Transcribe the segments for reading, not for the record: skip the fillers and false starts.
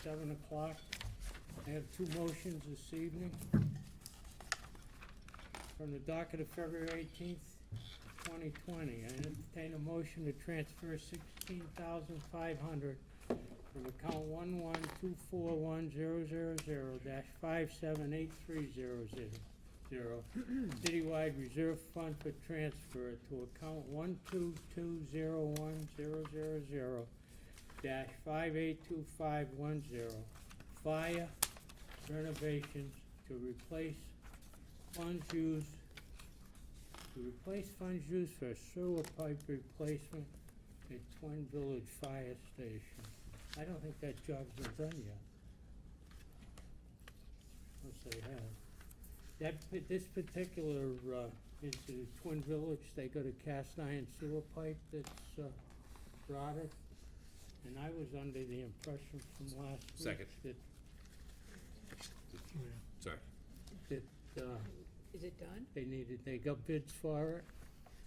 7 o'clock. I have two motions this evening. From the docket of February 18th, 2020, I entertain a motion to transfer $16,500 from account 1124100-5783000 citywide reserve fund for transfer to account 1220100-582510 fire renovations to replace funds used for sewer pipe replacement at Twin Village Fire Station. I don't think that job's been done yet. Unless they have. This particular, is the Twin Village, they got a cast iron sewer pipe that's, rotted. And I was under the impression from last week Second. that, Sorry. that, Is it done? they got bids for it.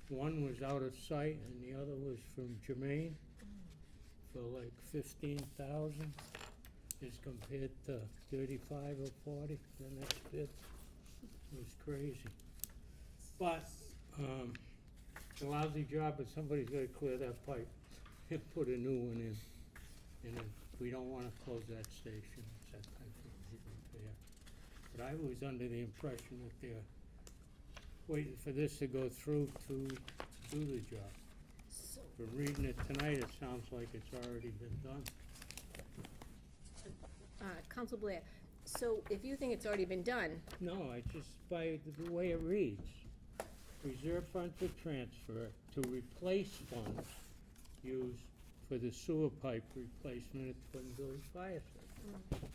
One was out of sight and the other was from Jermaine for like 15,000 as compared to 35 or 40, the next bid. It was crazy. But, it's a lousy job, but somebody's gotta clear that pipe and put a new one in. And we don't wanna close that station, it's that type of repair. But I was under the impression that they're waiting for this to go through to do the job. From reading it tonight, it sounds like it's already been done. Council Blair, so if you think it's already been done, No, I just, by the way it reads, reserve fund for transfer to replace funds used for the sewer pipe replacement at Twin Village Fire Station.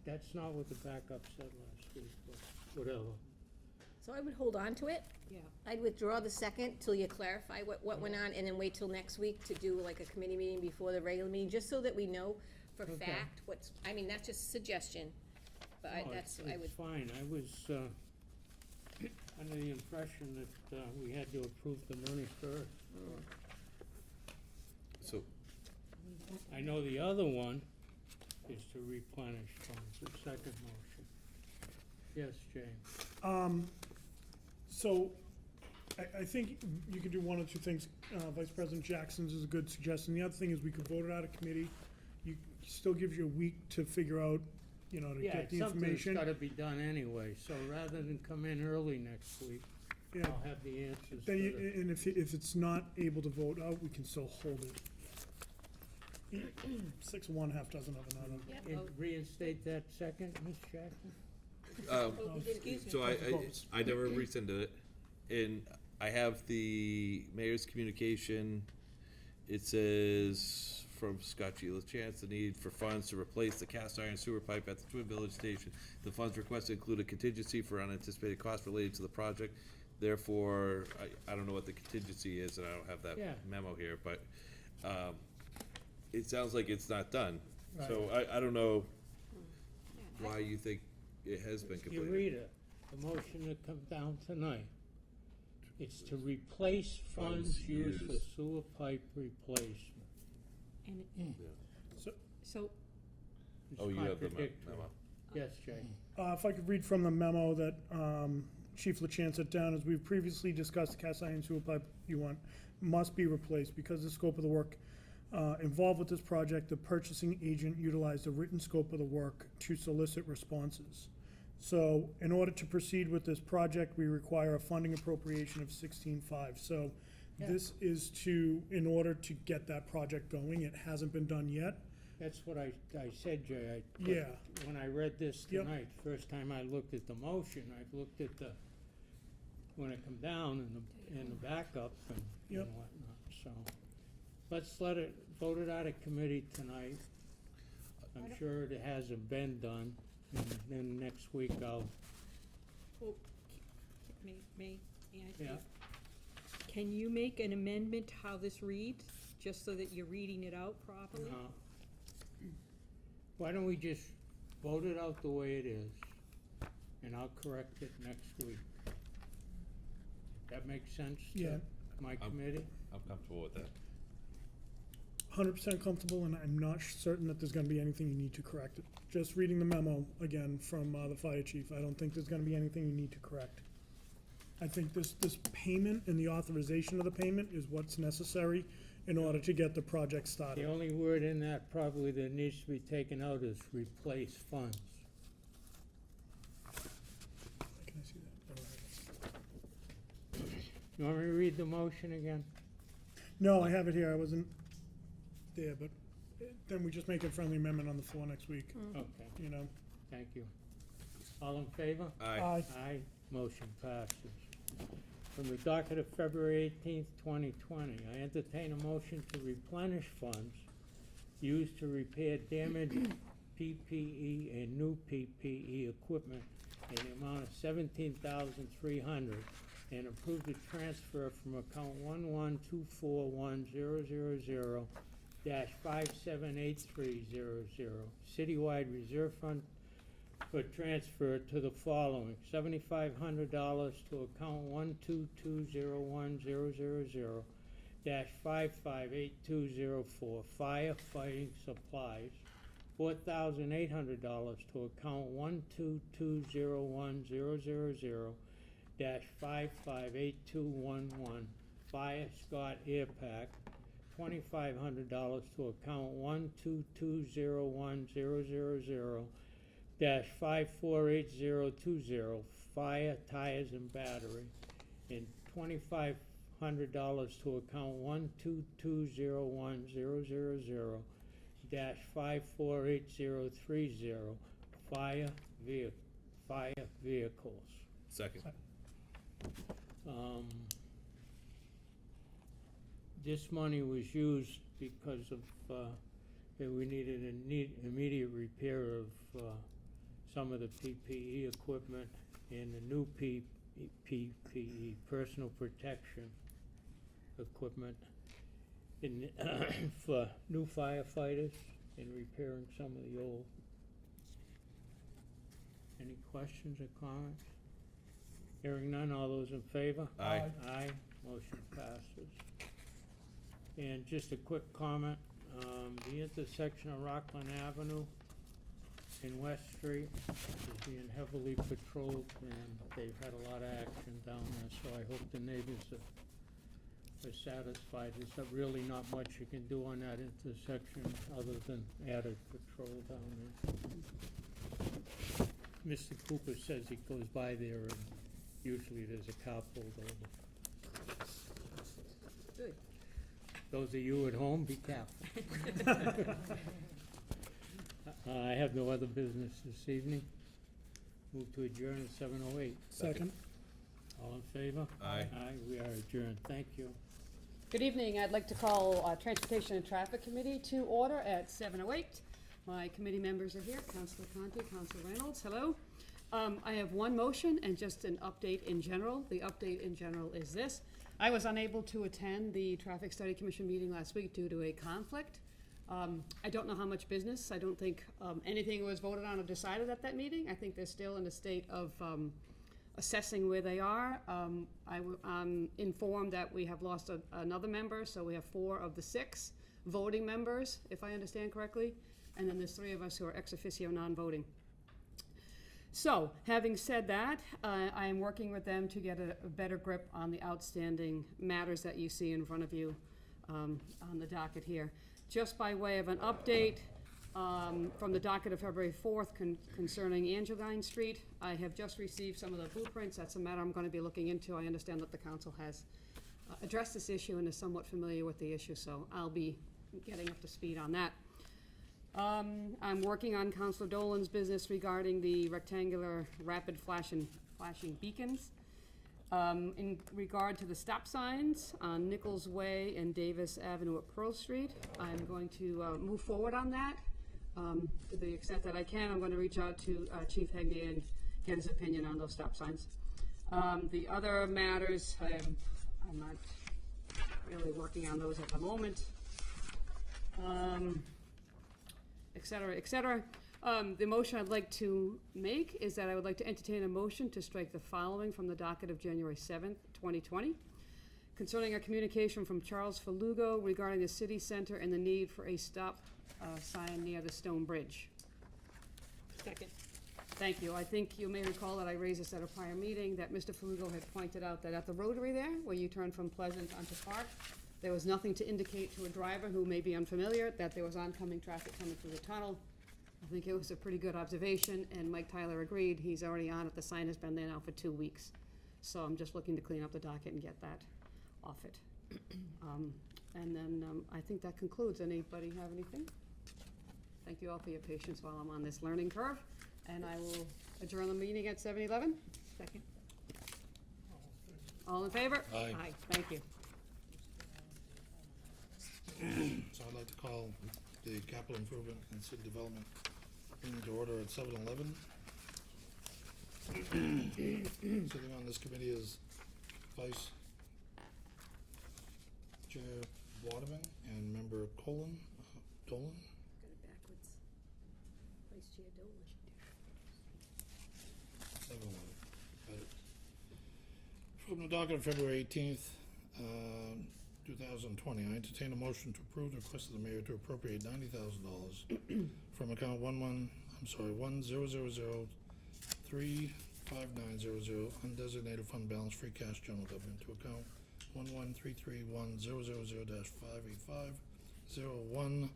That's not what the backup said last week, but whatever. so I would hold on to it. Yeah. I'd withdraw the second till you clarify what went on, and then wait till next week to do like a committee meeting before the regular meeting, just so that we know for Okay. fact what's, I mean, that's just a suggestion. But No, that's, it's I would, fine, I was, under the impression that, we had to approve the money first. So, I know the other one is to replenish funds, the second motion. Yes, James? So, I think you could do one or two things. Vice President Jackson's is a good suggestion. The other thing is we could vote it out of committee. You still gives you a week to figure out, to Yeah, get the it's something that's information. gotta be done anyway, so rather than come in early next week, Yeah. I'll have the answers for Then you, the, and if it's not able to vote out, we can still hold it. 6 of one, half dozen of another. yeah, and reinstate that second, Ms. Jackson? excuse me. so I never rescinded it, and I have the mayor's communication. It says from Scott G. LaChance, the need for funds to replace the cast iron sewer pipe at the Twin Village Station. The funds requested include a contingency for unanticipated costs related to the project. Therefore, I don't know what the contingency is, and I don't have that Yeah. memo here, but, it sounds like it's not done. Right. So I don't know why you think it has been You completed. read it, the motion that comes down tonight. It's to replace funds used for sewer pipe replacement. And, so, It's Oh, you have the contradictory. memo. Yes, Jay? If I could read from the memo that Chief LaChance set down, as we've previously discussed, the cast iron sewer pipe you want must be replaced. Because of the scope of the work involved with this project, the purchasing agent utilized the written scope of the work to solicit responses. So in order to proceed with this project, we require a funding appropriation of 16.5. So Yeah. this is in order to get that project going. It hasn't been done yet. That's what I said, Jay. Yeah. When I read this Yep. tonight, first time I looked at the motion, I've looked at when it come down and the backup and Yep. whatnot, so. Let's vote it out of committee tonight. I'm sure it hasn't been done, and then next week I'll, well, may I yeah. speak? Can you make an amendment to how this reads, just so that you're reading it out properly? Why don't we just vote it out the way it is, and I'll correct it next week. That makes sense Yeah. to my committee? I'm comfortable with that. 100% comfortable, and I'm not certain that there's gonna be anything you need to correct it. Just reading the memo again from the fire chief, I don't think there's gonna be anything you need to correct. I think this payment and the authorization of the payment is what's necessary in order to get the project The started. only word in that probably that needs to be taken out is replace funds. Can I see that? I don't have it. You want me to read the motion again? No, I have it here, I wasn't there, but then we just make a friendly amendment on the floor next week, Okay, you know? thank you. All in favor? Aye. Aye, motion passes. From the docket of February 18th, 2020, I entertain a motion to replenish funds used to repair damaged PPE and new PPE equipment in the amount of $17,300 and approve the transfer from account 1124100-578300 citywide reserve fund for transfer to the following: $7,500 to account 1220100-558204 firefighting supplies, $4,800 to account 1220100-558211 fire Scott Air Pack, $2,500 to account 1220100-548020 fire tires and battery, and $2,500 to account 1220100-548030 fire vehicles. Second. This money was used because of, that we needed an immediate repair of, some of the PPE equipment and the new PPE, personal protection equipment, in, for new firefighters and repairing some of the old. Any questions or comments? Hearing none, all those in favor? Aye. Aye, motion passes. And just a quick comment, the intersection of Rockland Avenue and West Street is being heavily patrolled, and they've had a lot of action down there, so I hope the neighbors are satisfied. There's really not much you can do on that intersection other than added patrol down there. Mr. Cooper says he goes by there and usually there's a car pulled over. Good. Those of you at home, be careful. I have no other business this evening. Move to adjourn at 7:08. Second. All in favor? Aye. Aye, we are adjourned. Thank you. Good evening. I'd like to call Transportation and Traffic Committee to order at 7:08. My committee members are here, Councilor Conti, Councilor Reynolds, hello. I have one motion and just an update in general. The update in general is this. I was unable to attend the Traffic Study Commission meeting last week due to a conflict. I don't know how much business. I don't think anything was voted on or decided at that meeting. I think they're still in a state of assessing where they are. I'm informed that we have lost another member, so we have 4 of the 6 voting members, if I understand correctly, and then there's 3 of us who are ex officio non-voting. So, having said that, I am working with them to get a better grip on the outstanding matters that you see in front of you on the docket here. Just by way of an update, from the docket of February 4th concerning Angeline Street, I have just received some of the blueprints. That's a matter I'm going to be looking into. I understand that the council has addressed this issue and is somewhat familiar with the issue, so I'll be getting up to speed on that. I'm working on Councilor Dolan's business regarding the rectangular rapid flashing beacons. In regard to the stop signs on Nichols Way and Davis Avenue at Pearl Street, I'm going to move forward on that. To the extent that I can, I'm going to reach out to Chief Hegney and get his opinion on those stop signs. The other matters, I'm not really working on those at the moment. Et cetera, et cetera. The motion I'd like to make is that I would like to entertain a motion to strike the following from the docket of January 7th, 2020. concerning a communication from Charles Falugo regarding the city center and the need for a stop sign near the stone bridge. Second. Thank you. I think you may recall that I raised this at a prior meeting, that Mr. Falugo had pointed out that at the rotary there, where you turn from Pleasant onto Park, there was nothing to indicate to a driver who may be unfamiliar that there was oncoming traffic coming through the tunnel. I think it was a pretty good observation, and Mike Tyler agreed. He's already on it. The sign has been there now for 2 weeks. So I'm just looking to clean up the docket and get that off it. And then I think that concludes. Anybody have anything? Thank you all for your patience while I'm on this learning curve. And I will adjourn the meeting at 7:11. Second. All in favor? Aye. Aye, thank you. So I'd like to call the capital improvement and city development meeting to order at 7:11. Sitting on this committee is Vice Chair Waterman and Member Dolan. Got it backwards. Vice Chair Dolan. 7:11. Got it. From the docket of February 18th, 2020, I entertain a motion to approve the request of the mayor to appropriate $90,000 from account 110035900 undesignated fund balance free cash general government to account 11331000585-010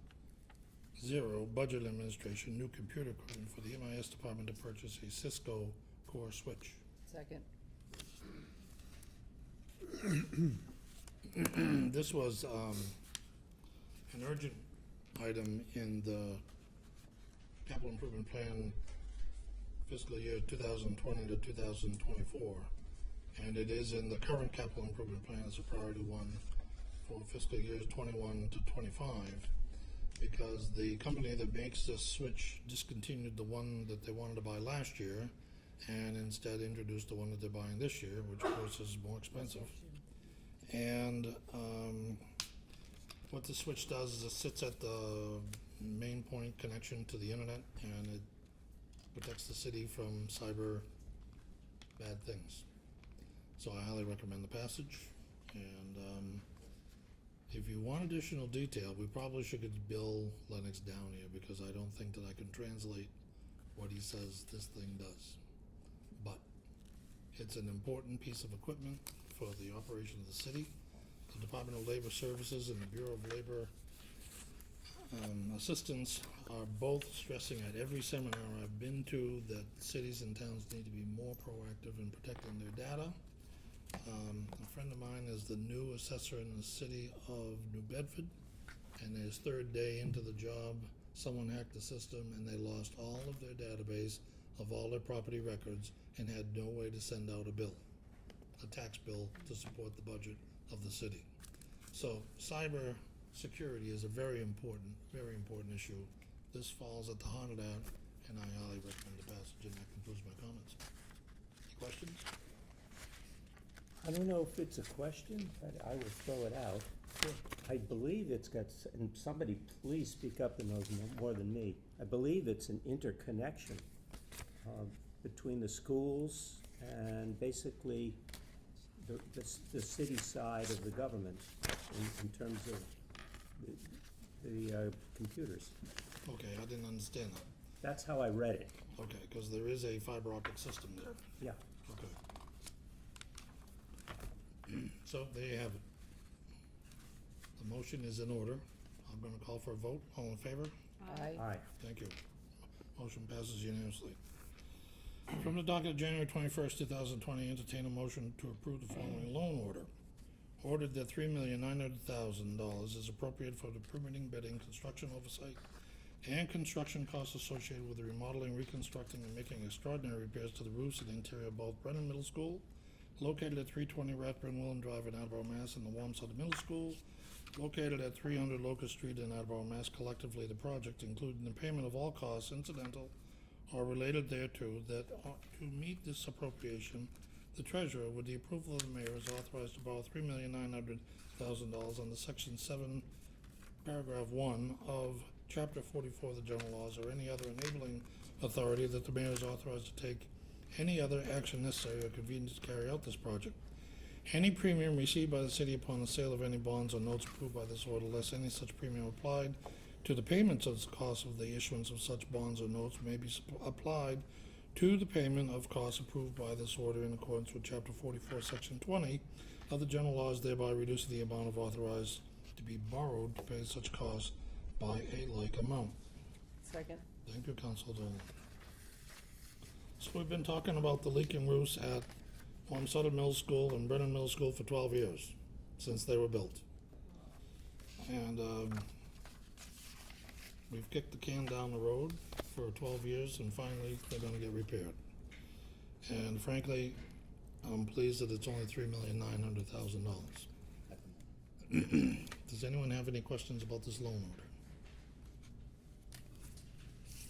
budget administration new computer equipment for the MIS department to purchase a Cisco core switch. Second. This was an urgent item in the capital improvement plan fiscal year 2020 to 2024. And it is in the current capital improvement plan as a priority one for fiscal years 21 to 25, because the company that makes this switch discontinued the one that they wanted to buy last year and instead introduced the one that they're buying this year, which of course is more expensive. And what the switch does is it sits at the main point connection to the internet, and it protects the city from cyber bad things. So I highly recommend the passage. And if you want additional detail, we probably should get Bill Lennox down here, because I don't think that I can translate what he says this thing does. But it's an important piece of equipment for the operation of the city. The Department of Labor Services and the Bureau of Labor Assistance are both stressing at every seminar I've been to that cities and towns need to be more proactive in protecting their data. A friend of mine is the new assessor in the city of New Bedford, and his third day into the job, someone hacked the system and they lost all of their database of all their property records and had no way to send out a bill, a tax bill to support the budget of the city. So cyber security is a very important issue. This falls at the heart of that, and I highly recommend the passage, and that concludes my comments. Any questions? I don't know if it's a question, but I will throw it out. I believe it's got, and somebody please speak up and knows more than me. I believe it's an interconnection between the schools and basically the city side of the government in terms of the computers. Okay, I didn't understand that. That's how I read it. Okay, because there is a fiber optic system there. Yeah. Okay. So there you have it. The motion is in order. I'm gonna call for a vote. All in favor? Aye. Aye. Thank you. Motion passes unanimously. From the docket of January 21st, 2020, entertain a motion to approve the following loan order. Ordered that $3,900,000 is appropriate for the permitting, bidding, construction oversight, and construction costs associated with the remodeling, reconstructing, and making extraordinary repairs to the roofs and interior of both Brennan Middle School, located at 320 Rathburn Willen Drive in Attleboro, Mass., and the Wamsutta Middle School, located at 300 Locust Street in Attleboro, Mass. Collectively, the project, including the payment of all costs incidental or related thereto, that to meet this appropriation, the treasurer, with the approval of the mayor, is authorized to borrow $3,900,000 under Section 7, Paragraph 1 of Chapter 44 of the General Laws, or any other enabling authority that the mayor is authorized to take any other action necessary or convenient to carry out this project, Any premium received by the city upon the sale of any bonds or notes approved by this order, less any such premium applied to the payments of the cost of the issuance of such bonds or notes may be applied to the payment of costs approved by this order in accordance with Chapter 44, Section 20 of the general laws, thereby reducing the amount of authorized to be borrowed to pay such costs by a like amount. Second. Thank you, Council Dolan. So we've been talking about the leaking roofs at Sutter Middle School and Brennan Middle School for 12 years, since they were built. And we've kicked the can down the road for 12 years, and finally, they're gonna get repaired. And frankly, I'm pleased that it's only $3,900,000. Does anyone have any questions about this loan order?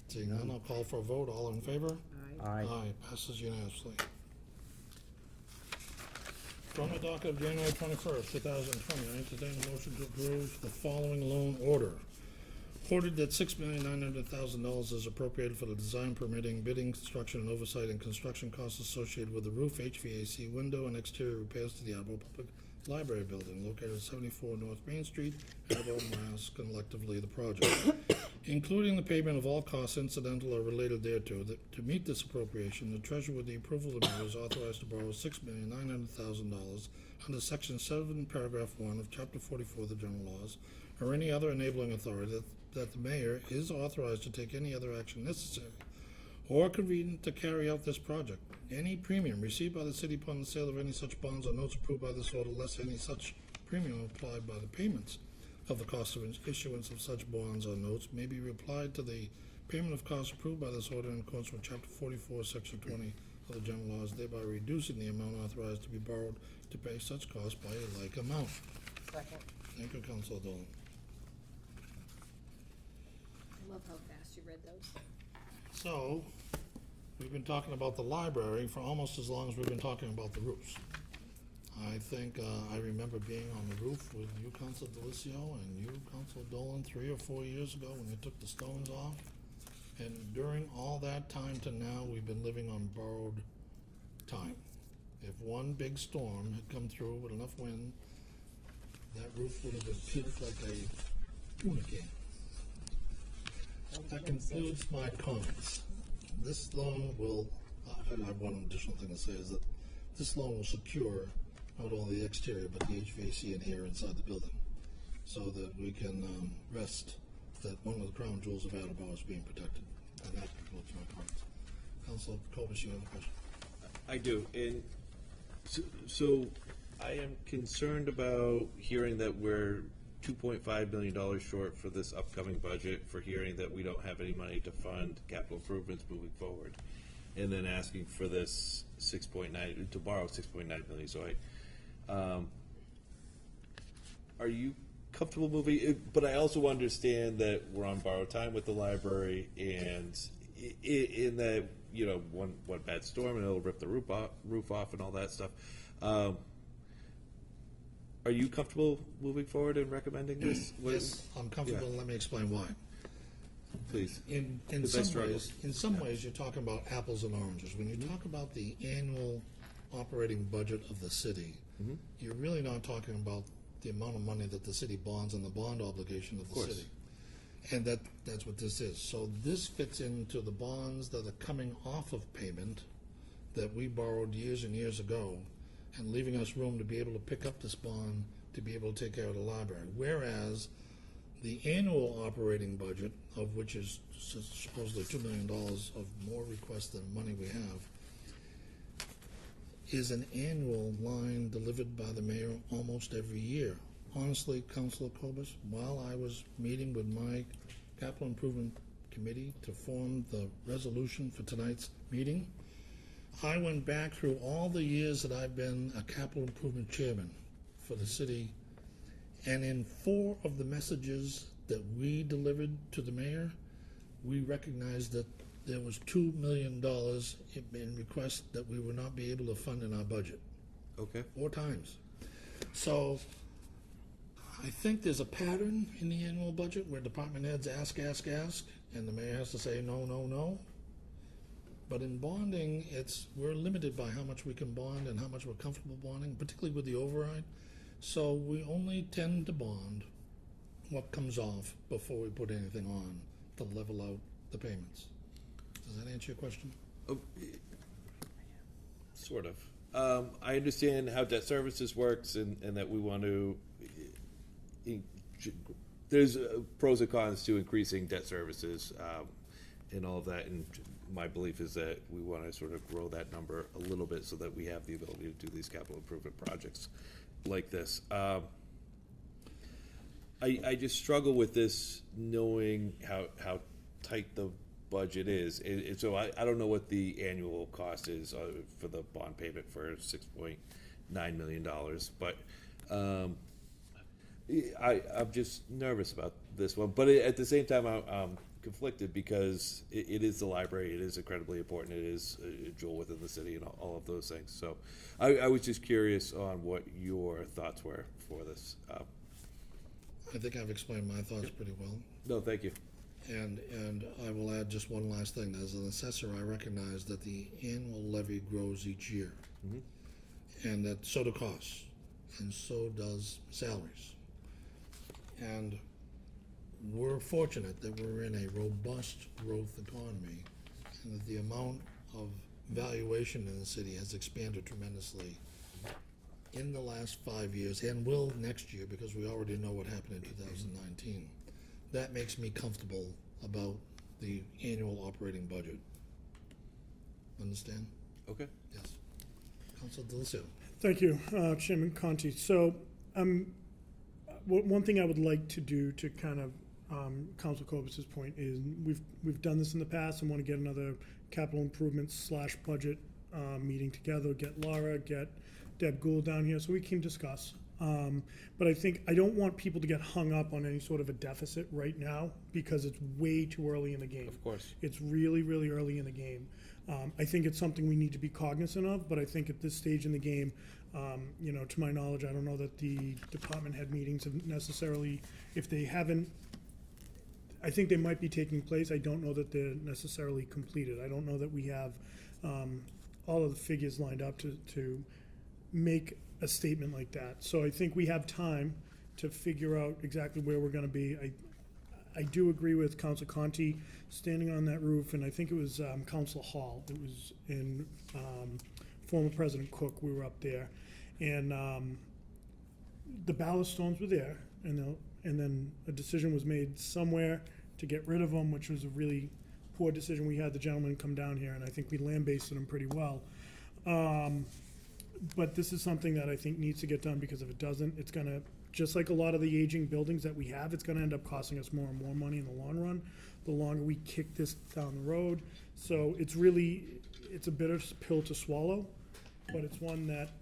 Seeing none, I'll call for a vote. All in favor? Aye, passes unanimously. From the docket of January 21st, 2020, I entertain a motion to approve the following loan order. Ordered that $6,900,000 is appropriated for the design, permitting, bidding, construction, and oversight and construction costs associated with the roof, HVAC, window, and exterior repairs to the Attleboro Public Library Building located at 74 North Main Street, Attleboro, Mass., collectively the project, including the payment of all costs incidental or related thereto. To meet this appropriation, the treasurer, with the approval of the mayor, is authorized to borrow $6,900,000 under Section 7, Paragraph 1 of Chapter 44 of the general laws, or any other enabling authority that the mayor is authorized to take any other action necessary or convenient to carry out this project. Any premium received by the city upon the sale of any such bonds or notes approved by this order, less any such premium applied by the payments of the cost of issuance of such bonds or notes, may be replied to the payment of costs approved by this order in accordance with Chapter 44, Section 20 of the general laws, thereby reducing the amount authorized to be borrowed to pay such costs by a like amount. Second. Thank you, Councilor Dolan. I love how fast you read those. So, we've been talking about the library for almost as long as we've been talking about the roofs. I think, I remember being on the roof with you, Council Delicio, and you, Council Dolan, 3 or 4 years ago when you took the stones off. And during all that time to now, we've been living on borrowed time. If one big storm had come through with enough wind, that roof would have been peeled like a tuna can. That concludes my comments. This loan will, I have one additional thing to say, is that this loan will secure not only the exterior, but the HVAC and air inside the building, so that we can rest that one of the crown jewels of Attleboro is being protected. And that concludes my comments. Councilor Cobus, you have a question? I do, and so I am concerned about hearing that we're $2.5 million short for this upcoming budget, for hearing that we don't have any money to fund capital improvements moving forward, and then asking for this 6.9, to borrow 6.9 million, so are you comfortable moving, but I also understand that we're on borrowed time with the library, and in that, you know, one bad storm and it'll rip the roof off and all that stuff. Are you comfortable moving forward and recommending this? Yes, I'm comfortable, and let me explain why. Please. In some ways, you're talking about apples and oranges. When you talk about the annual operating budget of the city, you're really not talking about the amount of money that the city bonds and the bond obligation of the city. And that's what this is. So this fits into the bonds that are coming off of payment that we borrowed years and years ago, and leaving us room to be able to pick up this bond to be able to take care of the library. Whereas the annual operating budget, of which is supposedly $2 million of more requests than money we have, is an annual line delivered by the mayor almost every year. Honestly, Councilor Cobus, while I was meeting with my capital improvement committee to form the resolution for tonight's meeting, I went back through all the years that I've been a capital improvement chairman for the city, and in 4 of the messages that we delivered to the mayor, we recognized that there was $2 million in requests that we would not be able to fund in our budget. Okay. 4 times. So I think there's a pattern in the annual budget where department heads ask, and the mayor has to say no, no, no. But in bonding, we're limited by how much we can bond and how much we're comfortable bonding, particularly with the override. So we only tend to bond what comes off before we put anything on to level out the payments. Does that answer your question? Sort of. I understand how debt services works and that we want to, there's pros and cons to increasing debt services and all of that. And my belief is that we want to sort of grow that number a little bit so that we have the ability to do these capital improvement projects like this. I just struggle with this, knowing how tight the budget is. So I don't know what the annual cost is for the bond payment for $6.9 million, but I'm just nervous about this one. But at the same time, I'm conflicted because it is the library. It is incredibly important. It is a jewel within the city and all of those things. So I was just curious on what your thoughts were for this. I think I've explained my thoughts pretty well. No, thank you. And I will add just one last thing. As an assessor, I recognize that the annual levy grows each year. Mm-hmm. And that so do costs, and so does salaries. And we're fortunate that we're in a robust growth economy, and that the amount of valuation in the city has expanded tremendously in the last 5 years, and will next year, because we already know what happened in 2019. That makes me comfortable about the annual operating budget. Understand? Okay. Yes. Council Delicio. Thank you, Chairman Conti. So, one thing I would like to do to kind of Council Cobus's point is we've done this in the past and want to get another capital improvements / budget meeting together. Get Laura, get Deb Gould down here so we can discuss. But I don't want people to get hung up on any sort of a deficit right now because it's way too early in the game. Of course. It's really, really early in the game. I think it's something we need to be cognizant of, but I think at this stage in the game, to my knowledge, I don't know that the department head meetings have necessarily, if they haven't, I think they might be taking place. I don't know that they're necessarily completed. I don't know that we have all of the figures lined up to make a statement like that. So I think we have time to figure out exactly where we're gonna be. I do agree with Council Conti standing on that roof, and I think it was Council Hall. It was in former President Cook. We were up there, and the ballast stones were there, and then a decision was made somewhere to get rid of them, which was a really poor decision. We had the gentleman come down here, and I think we lambasted him pretty well. But this is something that I think needs to get done, because if it doesn't, it's gonna, just like a lot of the aging buildings that we have, it's gonna end up costing us more and more money in the long run, the longer we kick this down the road. So it's a bitter pill to swallow, but it's one that,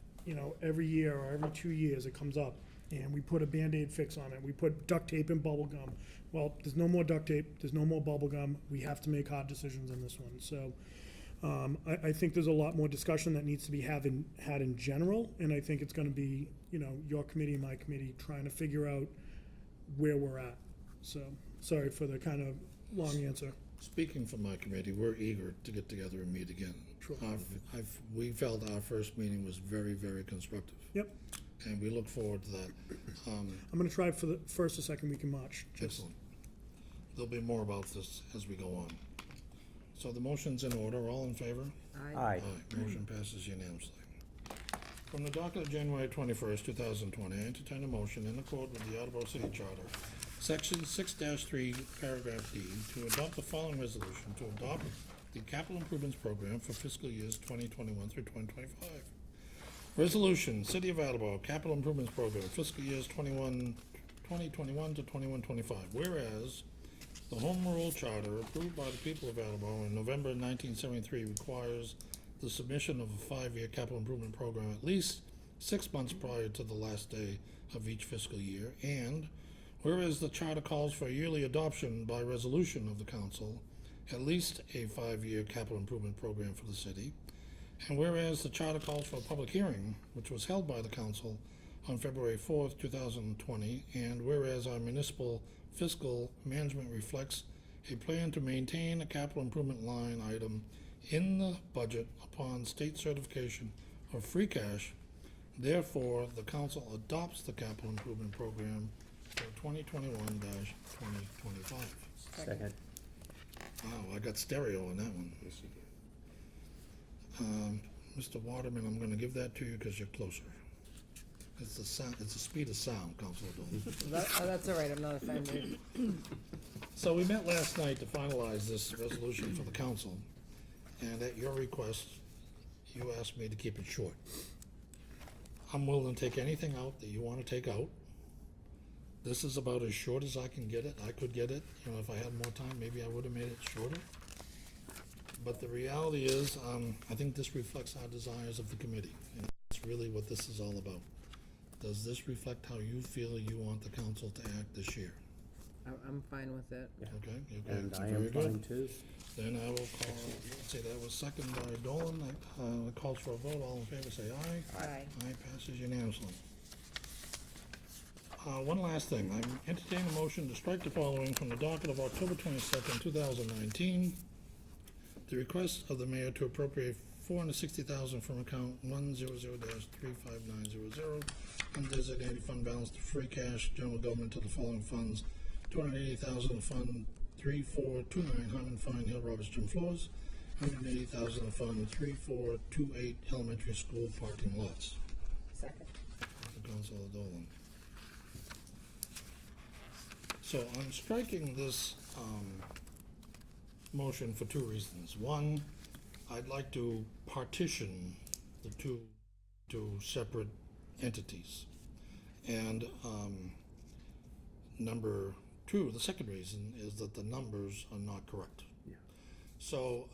every year or every 2 years it comes up, and we put a Band-Aid fix on it. We put duct tape and bubble gum. Well, there's no more duct tape, there's no more bubble gum. We have to make hard decisions in this one. So I think there's a lot more discussion that needs to be had in general, and I think it's gonna be, your committee and my committee trying to figure out where we're at. So, sorry for the kind of long answer. Speaking for my committee, we're eager to get together and meet again. Sure. We felt our first meeting was very, very constructive. Yep, And we look forward to that. I'm gonna try for the first or second week in March. Excellent. There'll be more about this as we go on. So the motion's in order. All in favor? Aye. Motion passes unanimously. From the docket of January 21st, 2020, I entertain a motion in accord with the Attleboro City Charter, Section 6-3, Paragraph D, to adopt the following resolution: to adopt the capital improvements program for fiscal years 2021 through 2025. Resolution, City of Attleboro Capital Improvements Program, fiscal years 2021 to 2125. Whereas the Home Rule Charter, approved by the people of Attleboro in November 1973, requires the submission of a 5-year capital improvement program at least 6 months prior to the last day of each fiscal year. And whereas the Charter calls for a yearly adoption by resolution of the Council, at least a 5-year capital improvement program for the city. And whereas the Charter calls for a public hearing, which was held by the Council on February 4th, 2020, and whereas our municipal fiscal management reflects a plan to maintain a capital improvement line item in the budget upon state certification of free cash. Therefore, the council adopts the capital improvement program for 2021-2025. Second. Wow, I got stereo on that one. Yes, you Mr. Waterman, I'm gonna give that to you because you're closer. It's the sound, it's the speed of sound, Councilor Dolan. That's all right, I'm not offended. So we met last night to finalize this resolution for the council, and at your request, you asked me to keep it short. I'm willing to take anything out that you want to take out. This is about as short as I can get it. I could get it, you know, if I had more time, maybe I would have made it shorter. But the reality is, I think this reflects our desires of the committee, and that's really what this is all about. Does this reflect how you feel you want the council to act this year? I'm fine with it. Okay, And I very am good. fine too. Then I will call, let's see, that was second by Dolan. It calls for a vote. All in favor, say aye. Aye. Aye, passes unanimously. One last thing. I'm entertaining a motion to strike the following from the docket of October 22nd, 2019. The request of the mayor to appropriate $460,000 from account 100-35900, undesignated fund balance to free cash, general government to the following funds: $280,000 to fund 3429 Harmon Fine Hill Roberts Gym Floors, $180,000 to fund 3428 Elementary School parking lots. Second. Councilor Dolan. So I'm striking this motion for two reasons. One, I'd like to partition the two separate entities. And number two, the second reason is that the numbers are not correct. Yeah. So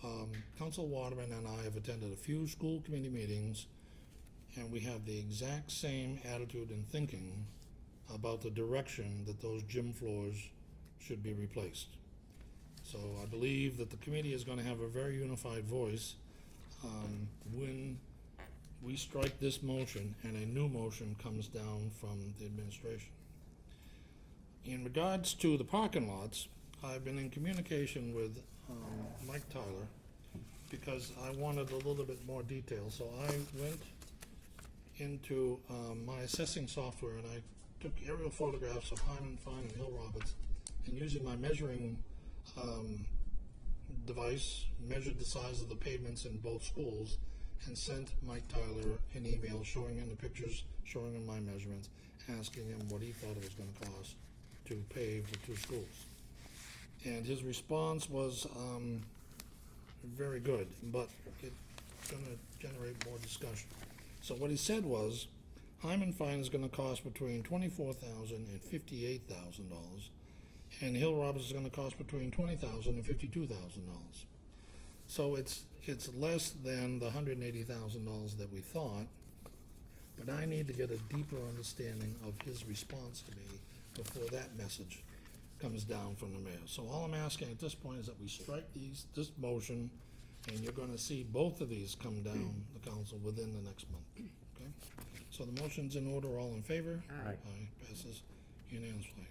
Council Waterman and I have attended a few school committee meetings, and we have the exact same attitude and thinking about the direction that those gym floors should be replaced. So I believe that the committee is gonna have a very unified voice when we strike this motion and a new motion comes down from the administration. In regards to the parking lots, I've been in communication with Mike Tyler because I wanted a little bit more detail. So I went into my assessing software and I took aerial photographs of Hyman, Fine, and Hill Roberts, and using my measuring device, measured the size of the pavements in both schools, and sent Mike Tyler an email showing him the pictures, showing him my measurements, asking him what he thought it was gonna cost to pave the two schools. And his response was very good, but it's gonna generate more discussion. So what he said was, Hyman Fine is gonna cost between $24,000 and $58,000, and Hill Roberts is gonna cost between $20,000 and $52,000. So it's less than the $180,000 that we thought, but I need to get a deeper understanding of his response to me before that message comes down from the mayor. So all I'm asking at this point is that we strike this motion, and you're gonna see both of these come down the council within the next month, okay? So the motion's in order, all in favor? Aye. Aye, passes unanimously.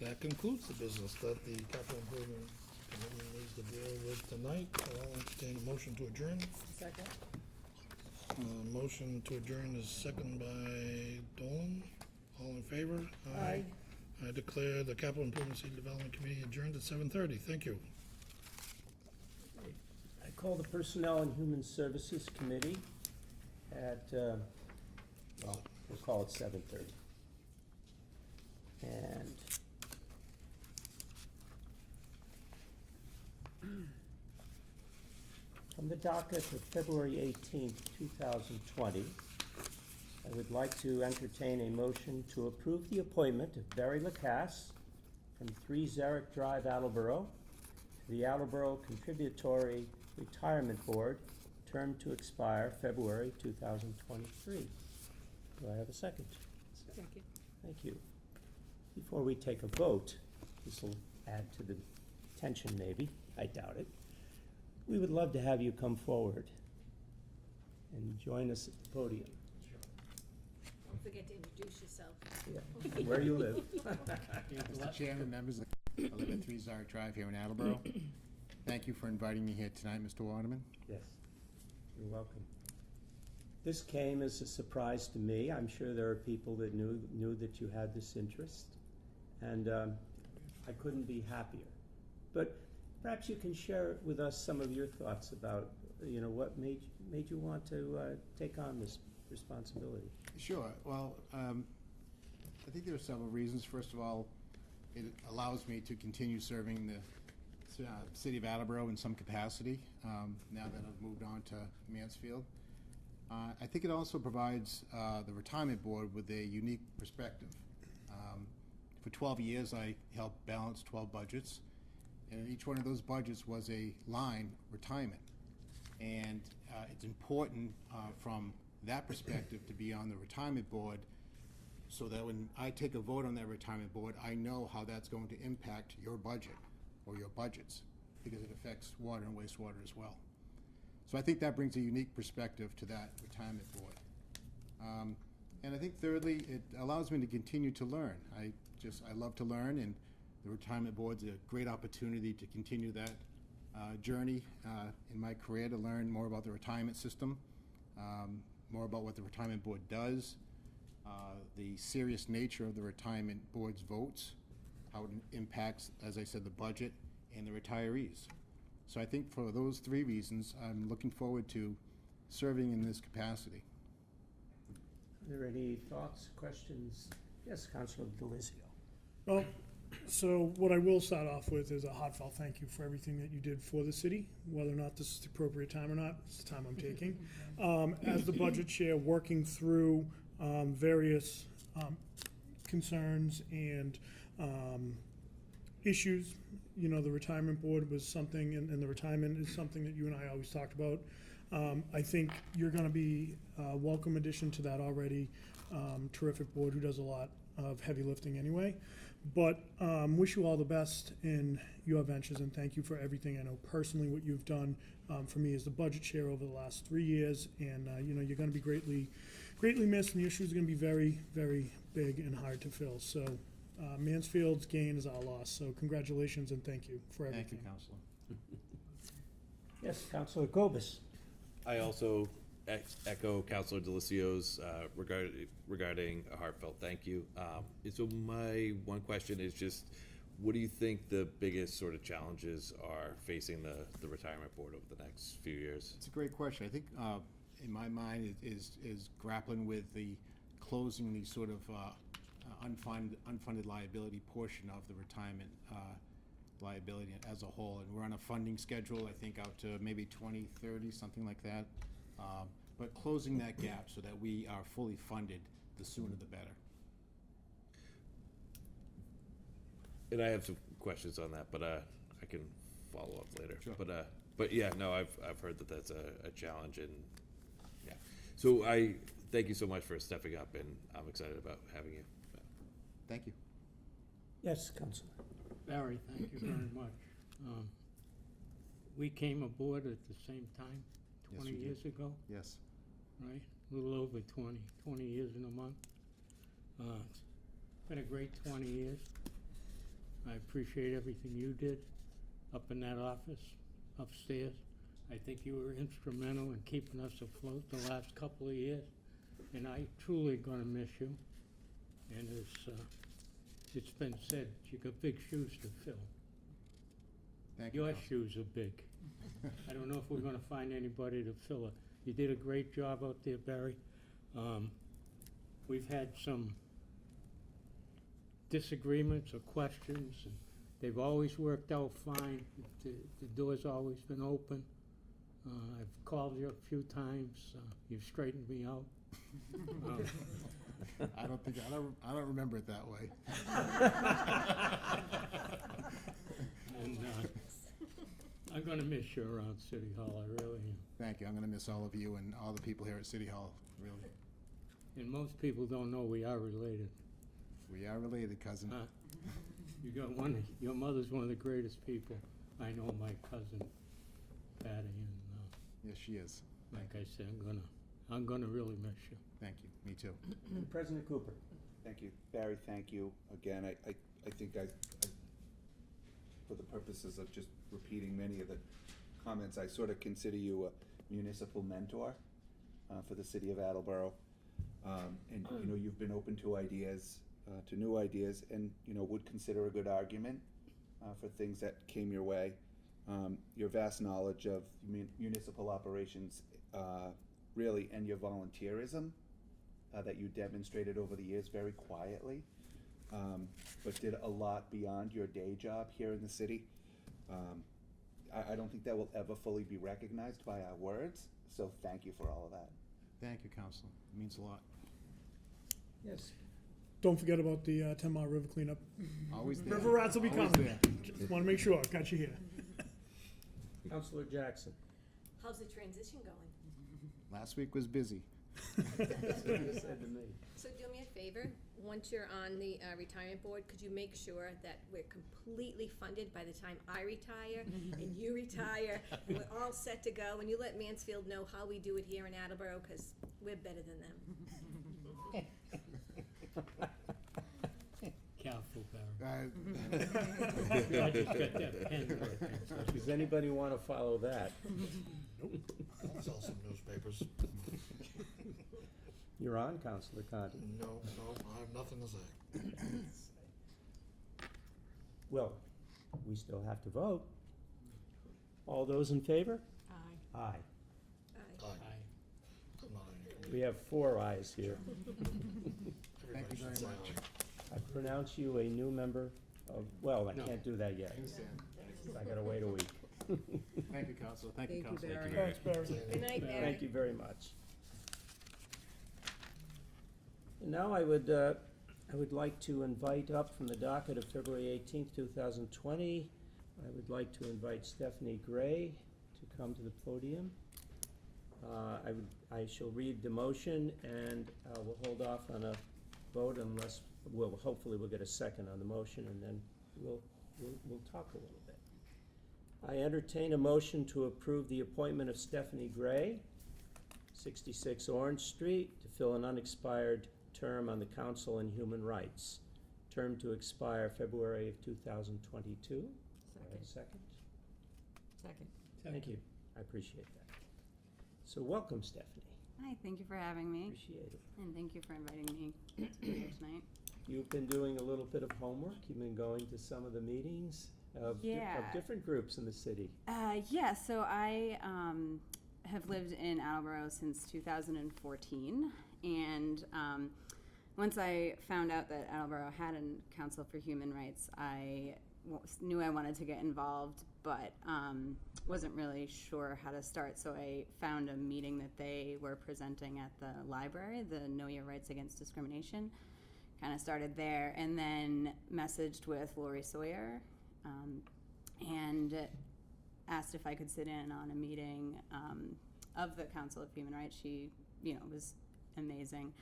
That concludes the business that the capital improvement committee needs to deal with tonight. So I'll entertain a motion to adjourn. Second. Motion to adjourn is second by Dolan. All in favor? Aye. I declare the capital improvement city development committee adjourned at 7:30. Thank you. I call the Personnel and Human Services Committee at, well, we'll call it 7:30. And from the docket of February 18th, 2020, I would like to entertain a motion to approve the appointment of Barry Lacasse from 3 Zarek Drive, Attleboro, to the Attleboro Contributory Retirement Board, term to expire February 2023. Do I have a second? Second. Thank you. Before we take a vote, this will add to the tension maybe, I doubt it. We would love to have you come forward and join us at the podium. Don't forget to introduce yourself. Yeah. Where you live. Mr. Chairman, members, I live at 3 Zarek Drive here in Attleboro. Thank you for inviting me here tonight, Mr. Waterman. Yes, you're welcome. This came as a surprise to me. I'm sure there are people that knew that you had this interest, and I couldn't be happier. But perhaps you can share with us some of your thoughts about, what made you want to take on this responsibility. Sure. Well, I think there are several reasons. First of all, it allows me to continue serving the city of Attleboro in some capacity now that I've moved on to Mansfield. I think it also provides the retirement board with a unique perspective. For 12 years, I helped balance 12 budgets, and each one of those budgets was a line retirement. And it's important from that perspective to be on the retirement board, so that when I take a vote on that retirement board, I know how that's going to impact your budget or your budgets, because it affects water and wastewater as well. So I think that brings a unique perspective to that retirement board. And I think thirdly, it allows me to continue to learn. I love to learn, and the retirement board's a great opportunity to continue that journey in my career, to learn more about the retirement system, more about what the retirement board does, the serious nature of the retirement board's votes, how it impacts, as I said, the budget and the retirees. So I think for those three reasons, I'm looking forward to serving in this capacity. Are there any thoughts, questions? Yes, Councilor Delizio. Well, so what I will start off with is a heartfelt thank you for everything that you did for the city. Whether or not this is the appropriate time or not, it's the time I'm taking. As the budget chair, working through various concerns and issues, the retirement board was something, and the retirement is something that you and I always talked about. I think you're going to be a welcome addition to that already terrific board who does a lot of heavy lifting anyway. But wish you all the best in your ventures, and thank you for everything. I know personally what you've done for me as the budget chair over the last 3 years, and you're going to be greatly missed, and the issues are going to be very, very big and hard to fill. So Mansfield's gain is our loss. So congratulations and thank you for everything. Thank you, Councilor. Yes, Councilor Gobus. I also echo Councilor Delicio's regarding a heartfelt thank you. So my one question is just, what do you think the biggest sort of challenges are facing the retirement board over the next few years? It's a great question. I think in my mind is grappling with the closing the sort of unfunded liability portion of the retirement liability as a whole. And we're on a funding schedule, I think, out to maybe 2030, something like that. But closing that gap so that we are fully funded, the sooner the better. And I have some questions on that, but I can follow up later. Sure. But yeah, no, I've heard that that's a challenge, and yeah. So I thank you so much for stepping up, and I'm excited about having you. Thank you. Yes, Councilor. Barry, thank you very much. We came aboard at the same time, Yes, 20 you did. years ago, Yes. right? A little over 20 years in a month. It's been a great 20 years. I appreciate everything you did up in that office, upstairs. I think you were instrumental in keeping us afloat the last couple of years, and I truly gonna miss you. And it's been said, you got big shoes to fill. Thank you, Your Councilor. shoes are big. I don't know if we're gonna find anybody to fill it. You did a great job out there, Barry. We've had some disagreements or questions, and they've always worked out fine. The door's always been open. I've called you a few times. You've straightened me out. I don't remember it that way. And I'm gonna miss you around City Hall, I really am. Thank you. I'm going to miss all of you and all the people here at City Hall, really. And most people don't know we are related. We are related, cousin. You got your mother's one of the greatest people. I know my cousin Patty, and Yes, she is. like I said, I'm gonna really miss you. Thank you. Me too. President Cooper. Thank you. Barry, thank you again. I think for the purposes of just repeating many of the comments, I sort of consider you a municipal mentor for the city of Attleboro. And, you know, you've been open to ideas, to new ideas, and, you know, would consider a good argument for things that came your way. Your vast knowledge of municipal operations, really, and your volunteerism that you demonstrated over the years very quietly, but did a lot beyond your day job here in the city. I don't think that will ever fully be recognized by our words, so thank you for all of that. Thank you, Council. It means a lot. Yes. Don't forget about the 10 Mile River cleanup. Always there. River rats will be Always coming. there. Just wanna make sure, got you here. Counselor Jackson. How's the transition going? Last week was busy. That's what you said to me. So do me a favor, once you're on the retirement board, could you make sure that we're completely funded by the time I retire and you retire, and we're all set to go, and you let Mansfield know how we do it here in Attleboro, because we're better than them. Careful, Barry. Uh, I just got that pen working. Does anybody want to follow that? I'll sell some newspapers. You're on, Counselor Conti. No, I have nothing to say. Well, we still have to vote. All those in favor? Aye. Aye. Aye. Aye. Aye. I'm not on your committee. We have 4 ayes here. Thank you very much. I pronounce you a new member of, well, I No. can't do that yet. I understand. I gotta wait a week. Thank you, Council. Thank you, Thank you, Council. Barry. Thanks, Barry. Good night, Barry. Thank you very much. And now I would like to invite up from the docket of February 18th, 2020, I would like to invite Stephanie Gray to come to the podium. I shall read the motion, and we'll hold off on a vote unless, hopefully we'll get a second on the motion, and then we'll talk a little bit. I entertain a motion to approve the appointment of Stephanie Gray, 66 Orange Street, to fill an unexpired term on the Council on Human Rights. Term to expire February of 2022. Do I have a second? Second. Thank you. I appreciate that. So welcome, Stephanie. Hi, thank you for having me, Appreciate it. and thank you for inviting me to be here tonight. You've been doing a little bit of homework. You've been going to some of the meetings of Yeah. different groups in the city. Yeah, so I have lived in Attleboro since 2014, and once I found out that Attleboro had a Council for Human Rights, I knew I wanted to get involved, but wasn't really sure how to start, so I found a meeting that they were presenting at the library, the Know Your Rights Against Discrimination. Kind of started there, and then messaged with Lori Sawyer, and asked if I could sit in on a meeting of the Council of Human Rights. She, was amazing.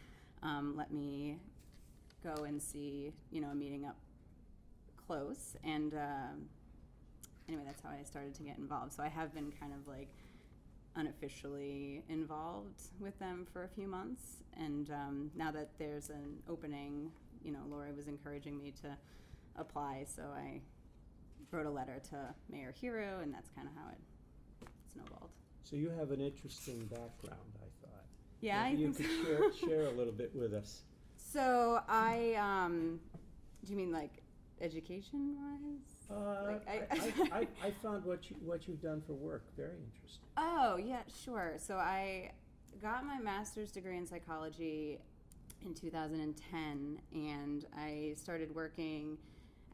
Let me go and see, a meeting up close, and anyway, that's how I started to get involved. So I have been kind of like unofficially involved with them for a few months, and now that there's an opening, Lori was encouraging me to apply, so I wrote a letter to Mayor Hero, and that's kind of how it snowballed. So you have an interesting background, I thought. Yeah, Maybe I you think could share a little bit with us. so. I do you mean like education-wise? I found what you've done for work very interesting. Oh, yeah, sure. So I got my master's degree in psychology in 2010, and I started working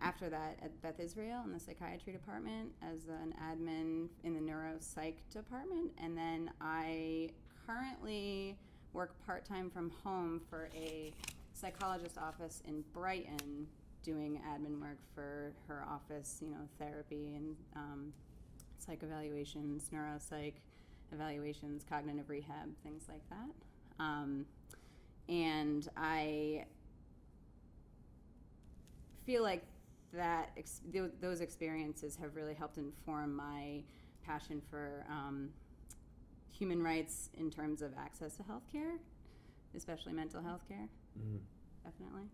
after that at Beth Israel in the psychiatry department as an admin in the neuropsych department, and then I currently work part-time from home for a psychologist's office in Brighton, doing admin work for her office, therapy and psych evaluations, neuropsych evaluations, cognitive rehab, things like that. And I feel like that those experiences have really helped inform my passion for human rights in terms of access to healthcare, especially mental health care. Mm-hmm. Definitely.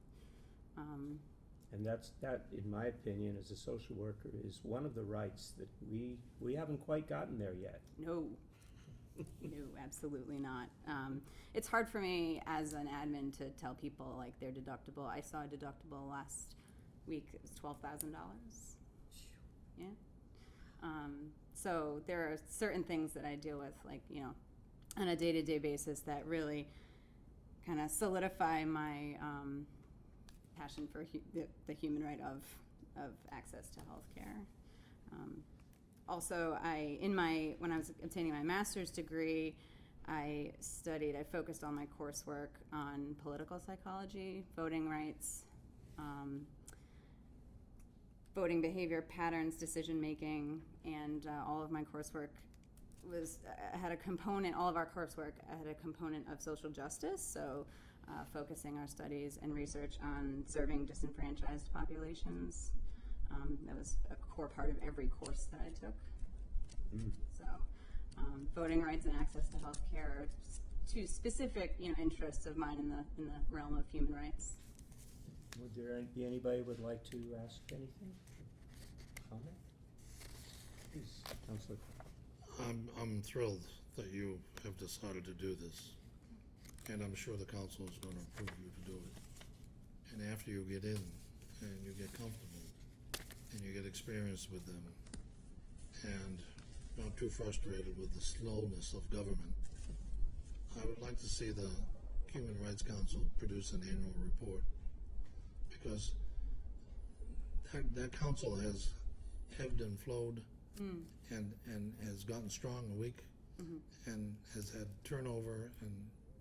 And that, in my opinion, as a social worker, is one of the rights that we haven't quite gotten there yet. No. No, absolutely not. It's hard for me as an admin to tell people like their deductible. I saw a deductible last week. It was $12,000. Yeah. So there are certain things that I deal with, like, you know, on a day-to-day basis that really kind of solidify my passion for the human right of access to healthcare. Also, when I was obtaining my master's degree, I focused on my coursework on political psychology, voting rights, voting behavior patterns, decision making, and all of my coursework had a component. All of our coursework had a component of social justice. So, focusing our studies and research on serving disenfranchised populations. That was a core part of every course that I took. So, voting rights and access to health care are two specific, interests of mine in the realm of human rights. Would there be anybody who would like to ask anything? Comment? Please, Councilor. I'm thrilled that you have decided to do this, and I'm sure the council is going to approve you to do it. And after you get in and you get comfortable and you get experience with them and not too frustrated with the slowness of government, I would like to see the Human Rights Council produce an annual report, because that council has ebbed and flowed and has gotten strong and weak, and has had turnover and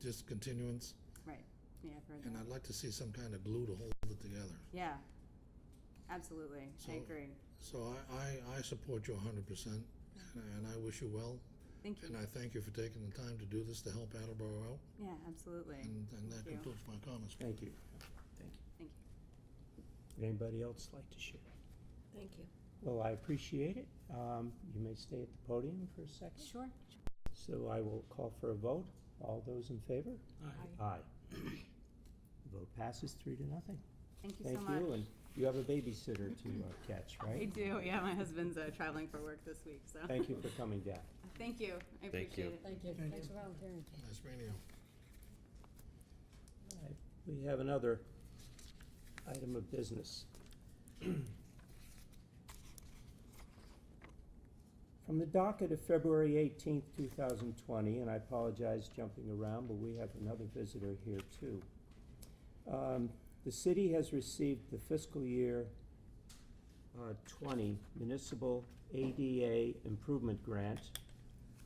discontinuance. Right. Yeah, I've heard And that. I'd like to see some kind of glue to hold it together. Yeah. Absolutely. I agree. So I support you 100%, and I wish you well. Thank you. And I thank you for taking the time to do this to help Attleboro out. Yeah, absolutely. And that Thank you. concludes my comments. Thank you. Thank you. Thank you. Would anybody else like to share? Thank you. Well, I appreciate it. You may stay at the podium for a second. Sure. So I will call for a vote. All those in favor? Aye. Aye. Vote passes 3-0. Thank you Thank so much. you, and you have a babysitter to catch, I right? do. Yeah, my husband's traveling for work this week, so. Thank you for coming down. Thank you. I Thank appreciate you. it. Thank you. Thank Thanks you. for volunteering. Nice meeting you. All right, we have another item of business. From the docket of February 18th, 2020, and I apologize jumping around, but we have another visitor here too. The city has received the fiscal year 20 municipal ADA improvement grant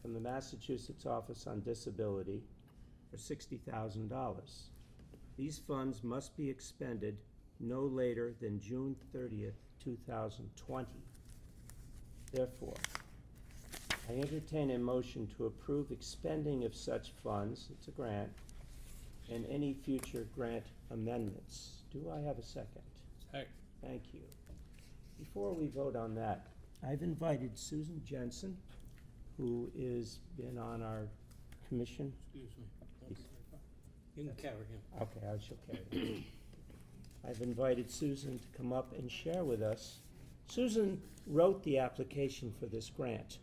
from the Massachusetts Office on Disability for $60,000. These funds must be expended no later than June 30th, 2020. Therefore, I entertain a motion to approve expending of such funds, it's a grant, and any future grant amendments. Do I have a second? Second. Thank you. Before we vote on that, I've invited Susan Jensen, who is been on our commission. Excuse me. You can carry him. Okay, I shall carry him. I've invited Susan to come up and share with us. Susan wrote the application for this grant,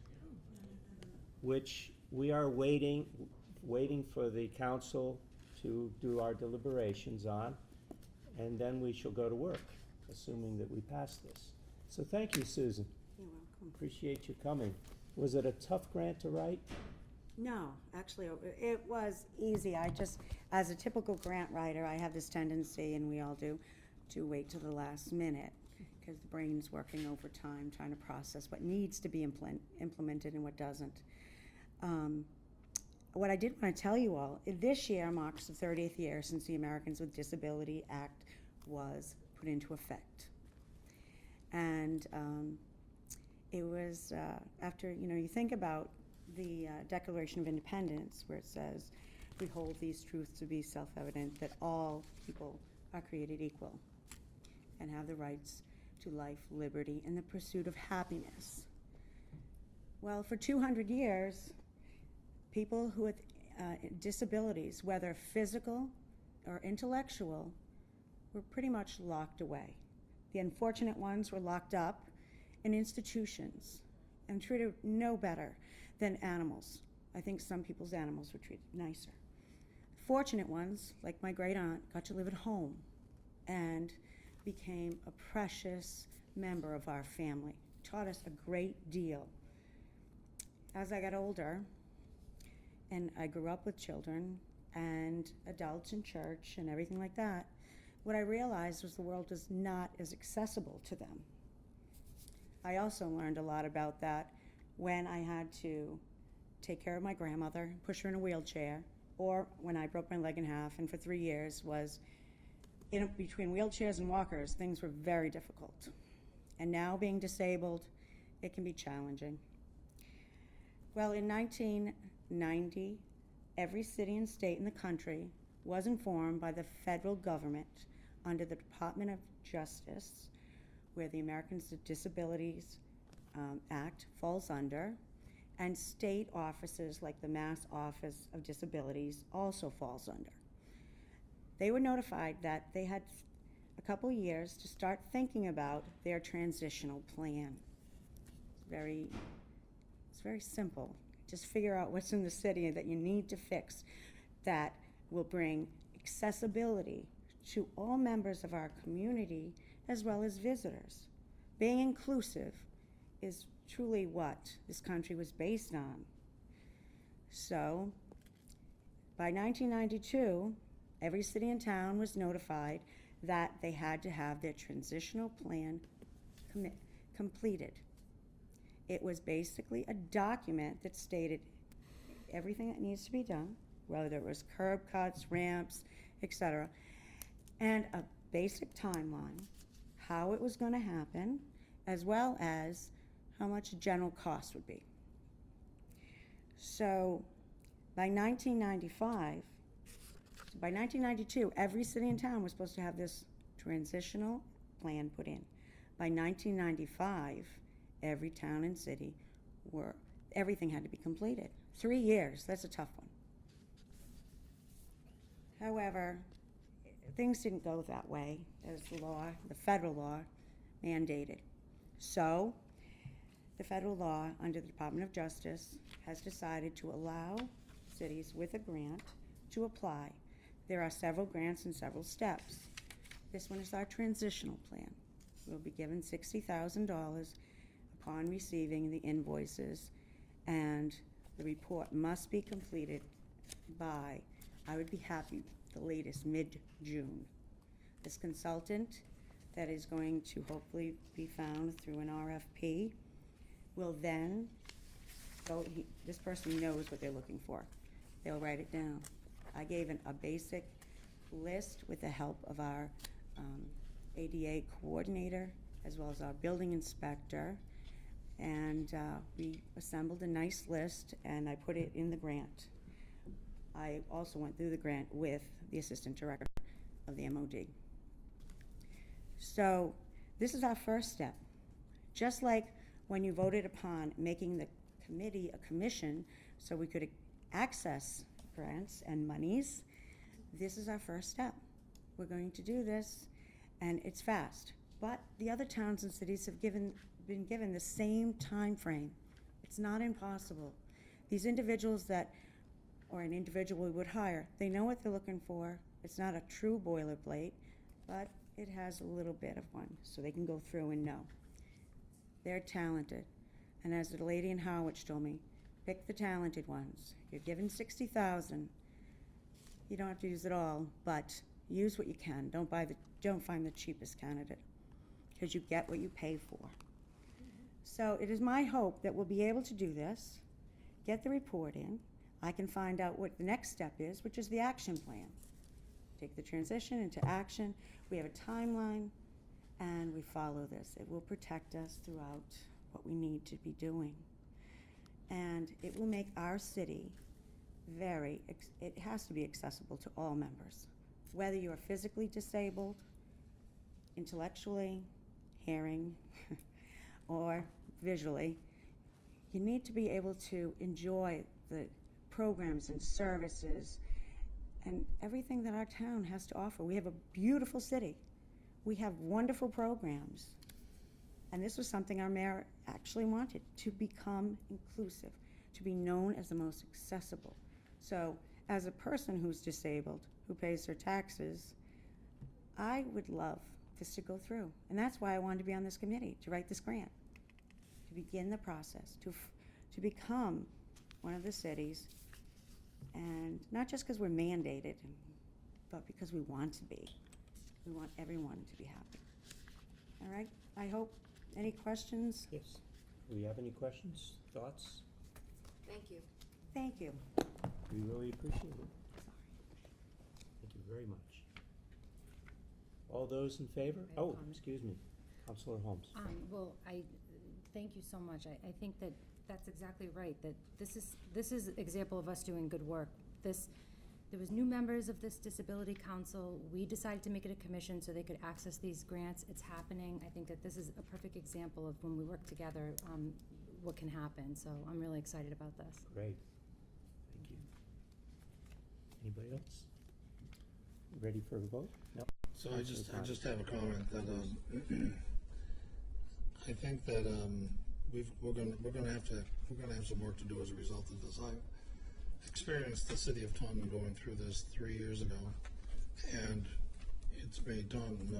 which we are waiting for the council to do our deliberations on, and then we shall go to work, assuming that we pass this. So thank you, Susan. You're welcome. Appreciate you coming. Was it a tough grant to write? No, actually, it was easy. I just, as a typical grant writer, I have this tendency, and we all do, to wait till the last minute, because the brain's working overtime, trying to process what needs to be implemented and what doesn't. What I did want to tell you all, this year marks the 30th year since the Americans with Disability Act was put into effect. And it was after, you think about the Declaration of Independence, where it says, we hold these truths to be self-evident, that all people are created equal and have the rights to life, liberty, and the pursuit of happiness. Well, for 200 years, people who with disabilities, whether physical or intellectual, were pretty much locked away. The unfortunate ones were locked up in institutions and treated no better than animals. I think some people's animals were treated nicer. Fortunate ones, like my great aunt, got to live at home and became a precious member of our family. Taught us a great deal. As I got older, and I grew up with children and adults in church and everything like that, what I realized was the world was not as accessible to them. I also learned a lot about that when I had to take care of my grandmother, push her in a wheelchair, or when I broke my leg in half, and for 3 years was between wheelchairs and walkers, things were very difficult. And now being disabled, it can be challenging. Well, in 1990, every city and state in the country was informed by the federal government under the Department of Justice, where the Americans with Disabilities Act falls under, and state offices like the Mass Office of Disabilities also falls under. They were notified that they had a couple years to start thinking about their transitional plan. It's very simple. Just figure out what's in the city that you need to fix that will bring accessibility to all members of our community as well as visitors. Being inclusive is truly what this country was based on. So, by 1992, every city and town was notified that they had to have their transitional plan completed. It was basically a document that stated everything that needs to be done, whether it was curb cuts, ramps, etc., and a basic timeline, how it was going to happen, as well as how much general cost would be. So by 1992, every city and town was supposed to have this transitional plan put in. By 1995, every town and city everything had to be completed. 3 years, that's a tough one. However, things didn't go that way as the federal law mandated. So, the federal law under the Department of Justice has decided to allow cities with a grant to apply. There are several grants and several steps. This one is our transitional plan. We'll be given $60,000 upon receiving the invoices, and the report must be completed by, I would be happy, the latest mid-June. This consultant that is going to hopefully be found through an RFP will then go, this person knows what they're looking for. They'll write it down. I gave a basic list with the help of our ADA coordinator as well as our building inspector, and we assembled a nice list and I put it in the grant. I also went through the grant with the assistant director of the MOD. So this is our first step. Just like when you voted upon making the committee a commission so we could access grants and monies, this is our first step. We're going to do this, and it's fast. But the other towns and cities have been given the same time frame. It's not impossible. These individuals or an individual we would hire, they know what they're looking for. It's not a true boilerplate, but it has a little bit of one, so they can go through and know. They're talented. And as the lady in Harwich told me, pick the talented ones. You're given $60,000. You don't have to use it all, but use what you can. Don't find the cheapest candidate, because you get what you pay for. So it is my hope that we'll be able to do this, get the report in. I can find out what the next step is, which is the action plan. Take the transition into action. We have a timeline, and we follow this. It will protect us throughout what we need to be doing. And it will make our city it has to be accessible to all members. Whether you are physically disabled, intellectually, hearing, or visually, you need to be able to enjoy the programs and services and everything that our town has to offer. We have a beautiful city. We have wonderful programs. And this was something our mayor actually wanted, to become inclusive, to be known as the most accessible. So as a person who's disabled, who pays their taxes, I would love this to go through. And that's why I wanted to be on this committee, to write this grant, to begin the process, to become one of the cities, and not just because we're mandated, but because we want to be. We want everyone to be happy. All right, I hope, any questions? Yes. Do we have any questions, thoughts? Thank you. Thank you. We really appreciate it. Thank you very much. All those in favor? I have a Oh, comment. excuse me, Councilor Holmes. Well, thank you so much. I think that that's exactly right, that this is example of us doing good work. There was new members of this disability council. We decided to make it a commission so they could access these grants. It's happening. I think that this is a perfect example of when we work together, what can happen. So I'm really excited about this. Great. Thank you. Anybody else? Ready for a vote? No? So I just have a comment that, I think that, we're gonna have some work to do as a result of this. I experienced the city of Taunton going through this 3 years ago, and it's made Taunton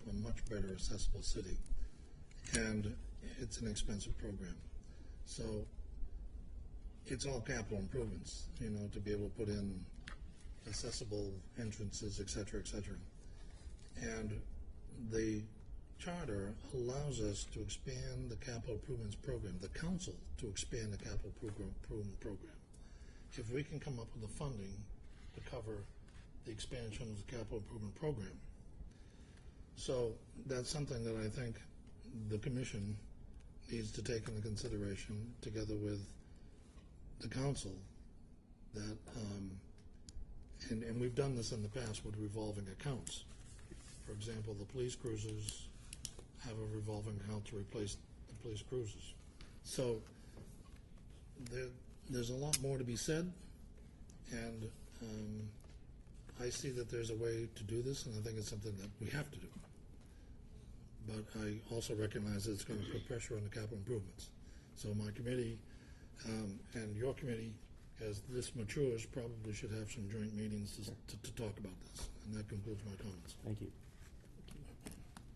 a much better accessible city. And it's an expensive program. So it's all capital improvements, to be able to put in accessible entrances, et cetera, et cetera. And the charter allows us to expand the capital improvements program, the council to expand the capital improvement program. If we can come up with the funding to cover the expansion of the capital improvement program. So that's something that I think the commission needs to take into consideration together with the council, that, and we've done this in the past with revolving accounts. For example, the police cruisers have a revolving account to replace the police cruisers. So there's a lot more to be said, and I see that there's a way to do this, and I think it's something that we have to do. But I also recognize that it's going to put pressure on the capital improvements. So my committee and your committee, as this matures, probably should have some joint meetings to talk about this. And that concludes my comments. Thank you.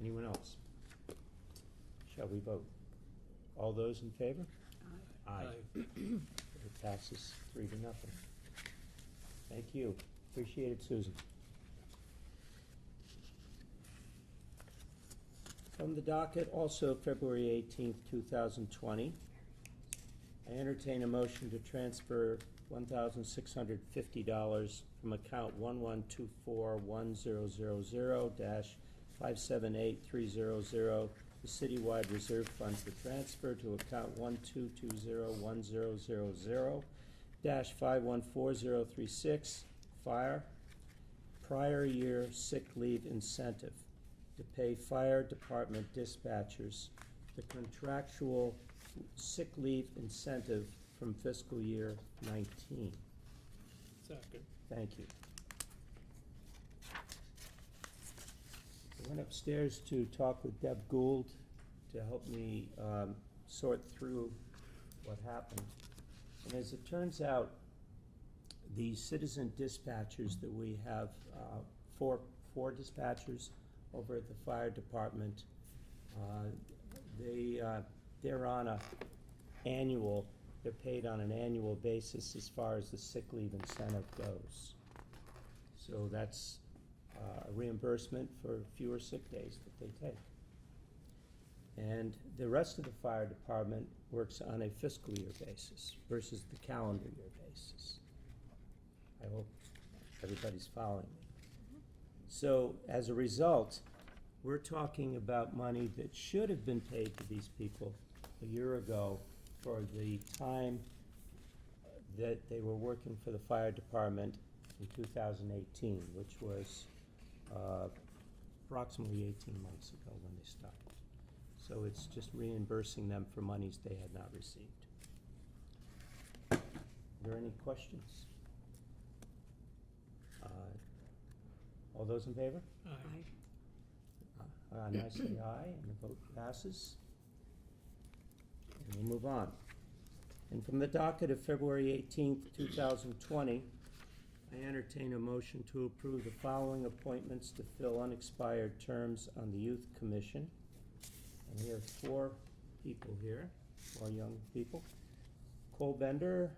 Anyone else? Shall we vote? All those in favor? Aye. It passes 3-0. Thank you. Appreciate it, Susan. From the docket, also February 18th, 2020, I entertain a motion to transfer $1,650 from account 112410000-578300, the citywide reserve fund for transfer to account 122010000-514036, fire, prior year sick leave incentive, to pay fire department dispatchers the contractual sick leave incentive from fiscal year 19. Second. Thank you. I went upstairs to talk with Deb Gould to help me sort through what happened. And as it turns out, the citizen dispatchers that we have, four dispatchers over at the fire department, they're on a annual, they're paid on an annual basis as far as the sick leave incentive goes. So that's a reimbursement for fewer sick days that they take. And the rest of the fire department works on a fiscal year basis versus the calendar year basis. I hope everybody's following me. So as a result, we're talking about money that should have been paid to these people a year ago for the time that they were working for the fire department in 2018, which was approximately 18 months ago when they started. So it's just reimbursing them for monies they had not received. Are there any questions? All those in favor? Aye. And I say aye, and the vote passes. And we'll move on. And from the docket of February 18th, 2020, I entertain a motion to approve the following appointments to fill unexpired terms on the Youth Commission. And we have 4 people here, 4 young people. Cole Bender,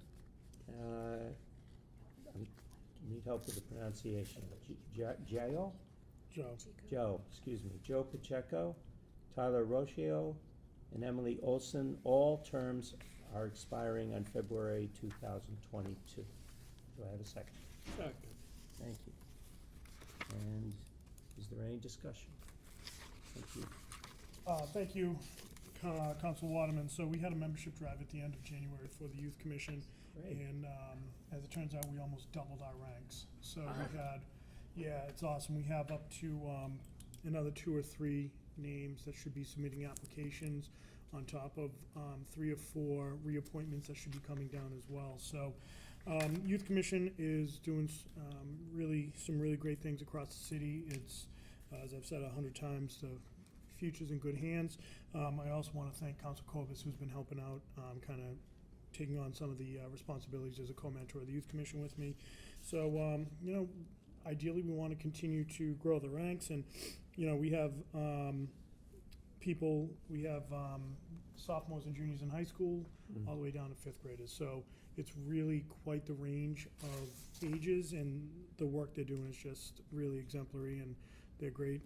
need help with the pronunciation. Jayo? Joe, excuse me. Joe Pacheco, Tyler Rochio, and Emily Olson. All terms are expiring on February 2022. Do I have a second? Second. Thank you. And is there any discussion? Thank you. Thank you, Council Waterman. So we had a membership drive at the end of January for the Youth Commission. Great. And as it turns out, we almost doubled our ranks. So we had, yeah, it's awesome. We have up to another 2 or 3 names that should be submitting applications on top of 3 or 4 reappointments that should be coming down as well. So Youth Commission is doing some really great things across the city. It's, as I've said 100 times, the future's in good hands. I also want to thank Council Cobus, who's been helping out, kind of taking on some of the responsibilities as a co-mentor of the Youth Commission with me. So, you know, ideally we want to continue to grow the ranks, and, you know, we have sophomores and juniors in high school, all the way down to 5th graders. So it's really quite the range of ages, and the work they're doing is just really exemplary, and they're great,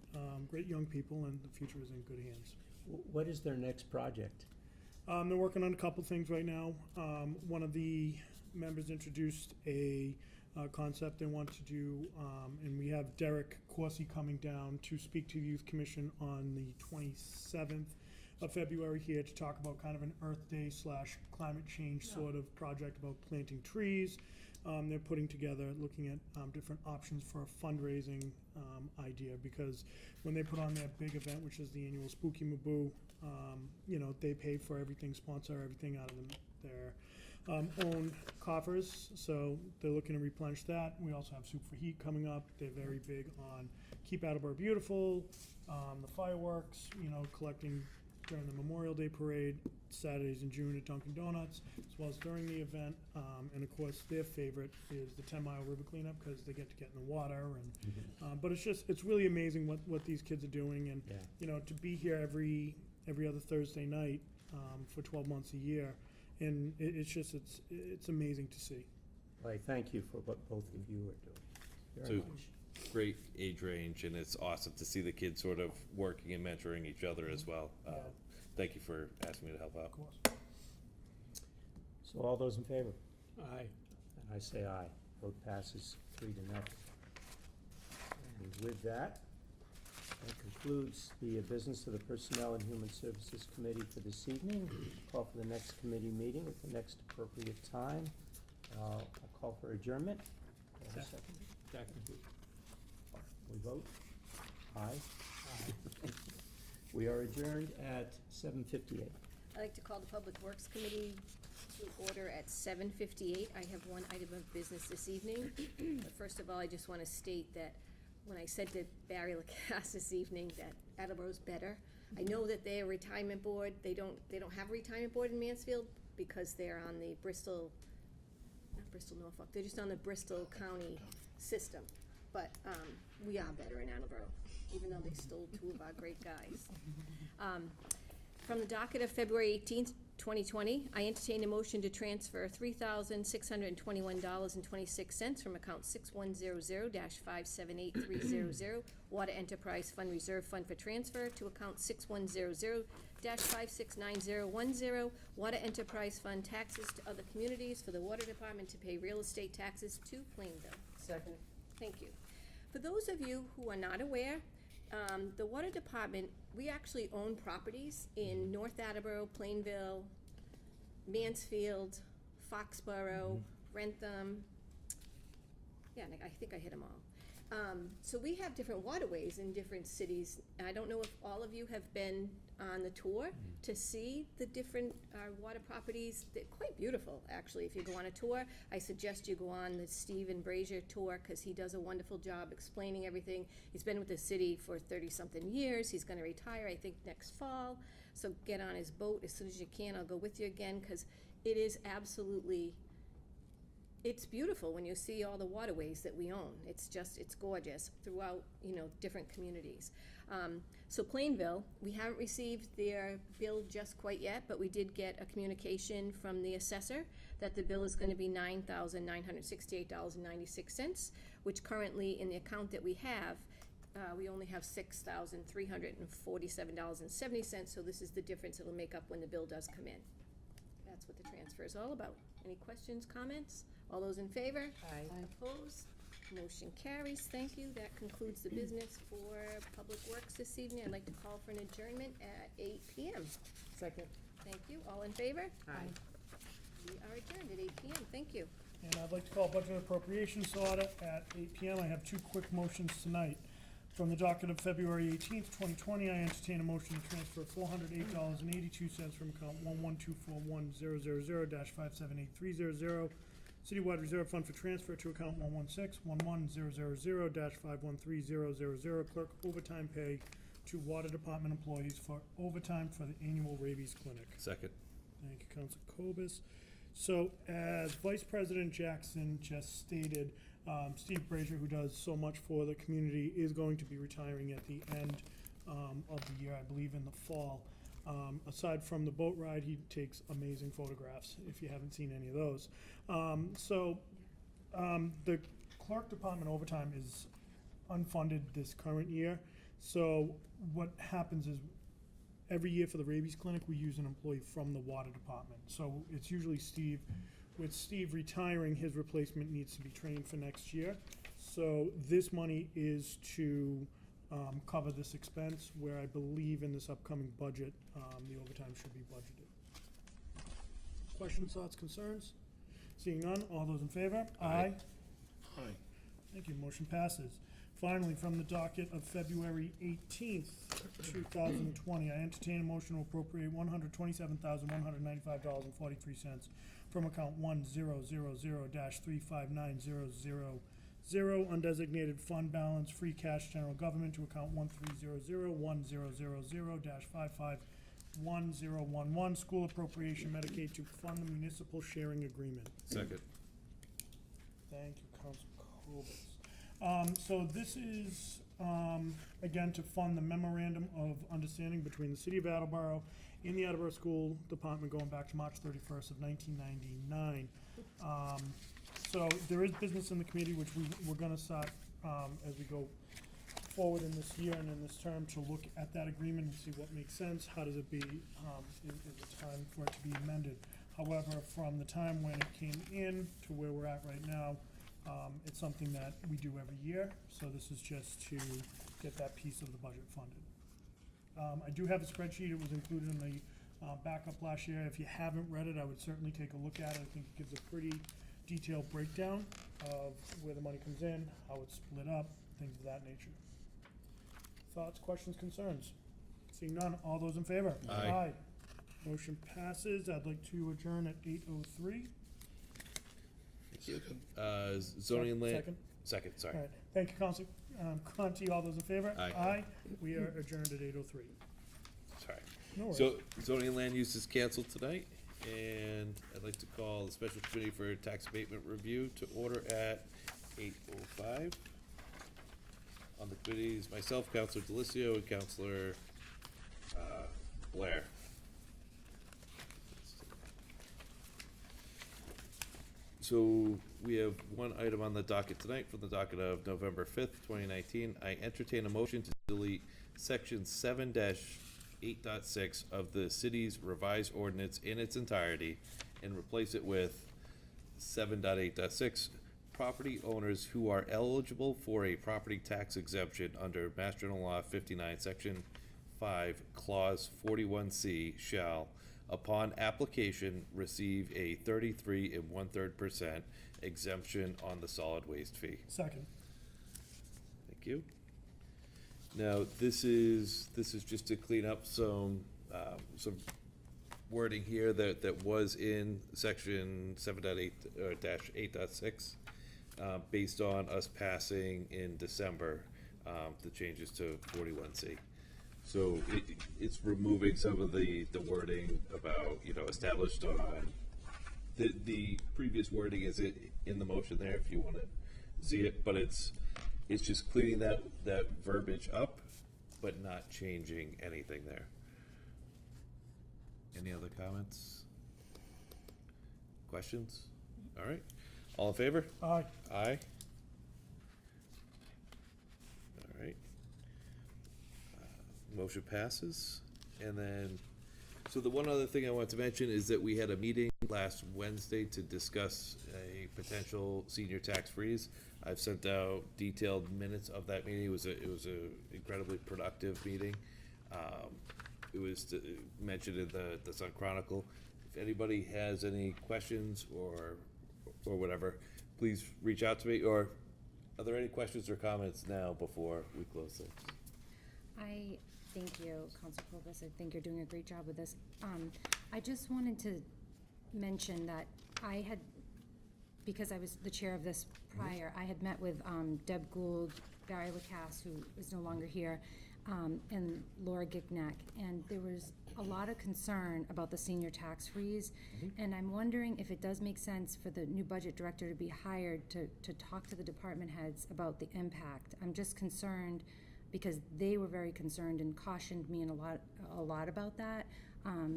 great young people, and the future is in good hands. What is their next project? They're working on a couple things right now. One of the members introduced a concept they want to do, and we have Derek Corsi coming down to speak to the Youth Commission on the 27th of February here to talk about kind of an Earth Day / climate change sort of project about planting trees. They're putting together, looking at different options for a fundraising idea, because when they put on their big event, which is the annual Spooky Maboo, you know, they pay for everything, sponsor everything out of their own coffers, so they're looking to replenish that. We also have Soup for Heat coming up. They're very big on Keep Attleboro Beautiful, the fireworks, you know, collecting during the Memorial Day Parade, Saturdays in June at Dunkin' Donuts, as well as during the event. And of course, their favorite is the 10-mile river cleanup, because they get to get in the water. And but it's really amazing what these kids are doing. And you know, to be here every other Thursday night for 12 months a year, and it's amazing to see. Well, I thank you for what both of you are doing very much. Great age range, and it's awesome to see the kids sort of working and mentoring each other as well. Thank you for asking me to help out. Of course. So all those in favor? Aye. And I say aye. Vote passes 3-0. And with that concludes the business of the Personnel and Human Services Committee for this evening. Call for the next committee meeting at the next appropriate time. I'll call for adjournment. Do I have a second? Second. We vote? Aye. We are adjourned at 7:58. I'd like to call the Public Works Committee to order at 7:58. I have one item of business this evening. But first of all, I just want to state that when I said to Barry Lacasse this evening that Attleboro's better, I know that they're a retirement board. They don't have a retirement board in Mansfield because they're on the not Bristol, Norfolk. They're just on the Bristol County system. But we are better in Attleboro, even though they stole 2 of our great guys. From the docket of February 18th, 2020, I entertain a motion to transfer $3,621.26 from account 6100-578300, Water Enterprise Fund Reserve Fund for transfer, to account 6100-569010, Water Enterprise Fund taxes to other communities for the Water Department to pay real estate taxes to Plainville. Second. Thank you. For those of you who are not aware, the Water Department, we actually own properties in North Attleboro, Plainville, Mansfield, Foxborough, Rentham. Yeah, I think I hit them all. So we have different waterways in different cities. I don't know if all of you have been on the tour to see the different water properties. They're quite beautiful, actually, if you go on a tour. I suggest you go on the Stephen Brazier tour, because he does a wonderful job explaining everything. He's been with the city for 30-something years. He's gonna retire, I think, next fall. So get on his boat as soon as you can. I'll go with you again, because it is absolutely, it's beautiful when you see all the waterways that we own. It's gorgeous throughout, different communities. So Plainville, we haven't received their bill just quite yet, but we did get a communication from the assessor that the bill is gonna be $9,968.96, which currently in the account that we have, we only have $6,347.70, so this is the difference it'll make up when the bill does come in. That's what the transfer is all about. Any questions, comments? All those in favor? Aye. Opposed? Motion carries. Thank you. That concludes the business for Public Works this evening. I'd like to call for an adjournment at 8 PM. Second. Thank you. All in favor? Aye. We are adjourned at 8 PM. Thank you. And I'd like to call Budget Appropriations to order at 8 PM. I have two quick motions tonight. From the docket of February 18th, 2020, I entertain a motion to transfer $408.82 from account 112410000-578300, Citywide Reserve Fund for transfer to account 116-11000-513000, clerk overtime pay to Water Department employees for overtime for the annual rabies clinic. Second. Thank you, Council Cobus. So as Vice President Jackson just stated, Steve Brazier, who does so much for the community, is going to be retiring at the end of the year, I believe in the fall. Aside from the boat ride, he takes amazing photographs, if you haven't seen any of those. The clerk department overtime is unfunded this current year. So what happens is, every year for the rabies clinic, we use an employee from the water department. So it's usually Steve. With Steve retiring, his replacement needs to be trained for next year. So this money is to cover this expense, where I believe in this upcoming budget, the overtime should be budgeted. Questions, thoughts, concerns? Seeing none, all those in favor? Aye. Aye. Thank you, motion passes. Finally, from the docket of February 18th, 2020, I entertain a motion to appropriate $127,195.43 from account 1000-35900 undesignated fund balance, free cash general government, to account 1300-1000-5511011, school appropriation Medicaid, to fund the municipal sharing agreement. Second. Thank you, Council Cobus. So this is, again, to fund the memorandum of understanding between the City of Attleboro and the Attleboro School Department going back to March 31st of 1999. So there is business in the committee, which we're gonna start, as we go forward in this year and in this term, to look at that agreement and see what makes sense, how does it be, is it time for it to be amended. However, from the time when it came in to where we're at right now, it's something that we do every year, so this is just to get that piece of the budget funded. I do have a spreadsheet. It was included in the backup last year. If you haven't read it, I would certainly take a look at it. I think it gives a pretty detailed breakdown of where the money comes in, how it's split up, things of that nature. Thoughts, questions, concerns? Seeing none, all those in favor? Aye. Motion passes. I'd like to adjourn at 8:03. Second. Zoning and land. Second? Second, sorry. All right, thank you, Council Conti. All those in favor? Aye. We are adjourned at 8:03. Sorry. No worries. So zoning and land use is canceled tonight, and I'd like to call the special committee for tax abatement review to order at 8:05. On the committee is myself, Counselor Delicio, and Counselor Blair. So we have one item on the docket tonight from the docket of November 5th, 2019. I entertain a motion to delete section 7-8.6 of the city's revised ordinance in its entirety and replace it with 7.8.6. Property owners who are eligible for a property tax exemption under Mass General Law 59, Section 5, Clause 41C shall, upon application, receive a 33 1/3% exemption on the solid waste fee. Second. Thank you. Now, this is just to clean up some some wording here that was in section 7.8 or dash 8.6, based on us passing in December, the changes to 41C. So it's removing some of the wording about, established on, the previous wording is in the motion there if you want to see it, but it's just cleaning that verbiage up, but not changing anything there. Any other comments? Questions? All right. All in favor? Aye. Aye. All right. Motion passes. And then, so the one other thing I want to mention is that we had a meeting last Wednesday to discuss a potential senior tax freeze. I've sent out detailed minutes of that meeting. It was a incredibly productive meeting. It was mentioned in the Sun Chronicle. If anybody has any questions or whatever, please reach out to me. Or are there any questions or comments now before we close things? I thank you, Council Clovis. I think you're doing a great job with this. I just wanted to mention that I had, because I was the chair of this prior, I had met with Deb Gould, Barry Lacasse, who is no longer here, and Laura Gignac, and there was a lot of concern about the senior tax freeze, and I'm wondering if it does make sense for the new budget director to be hired to talk to the department heads about the impact. I'm just concerned because they were very concerned and cautioned me a lot about that.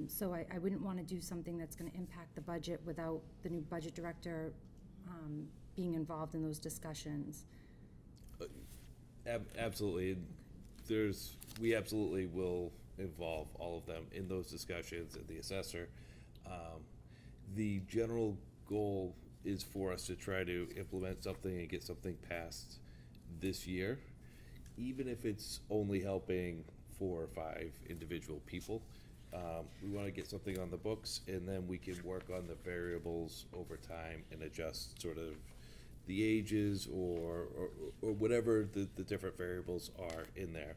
So I wouldn't want to do something that's going to impact the budget without the new budget director being involved in those discussions. Absolutely. We absolutely will involve all of them in those discussions and the assessor. The general goal is for us to try to implement something and get something passed this year, even if it's only helping 4 or 5 individual people. We want to get something on the books, and then we can work on the variables over time and adjust sort of the ages or whatever the different variables are in there.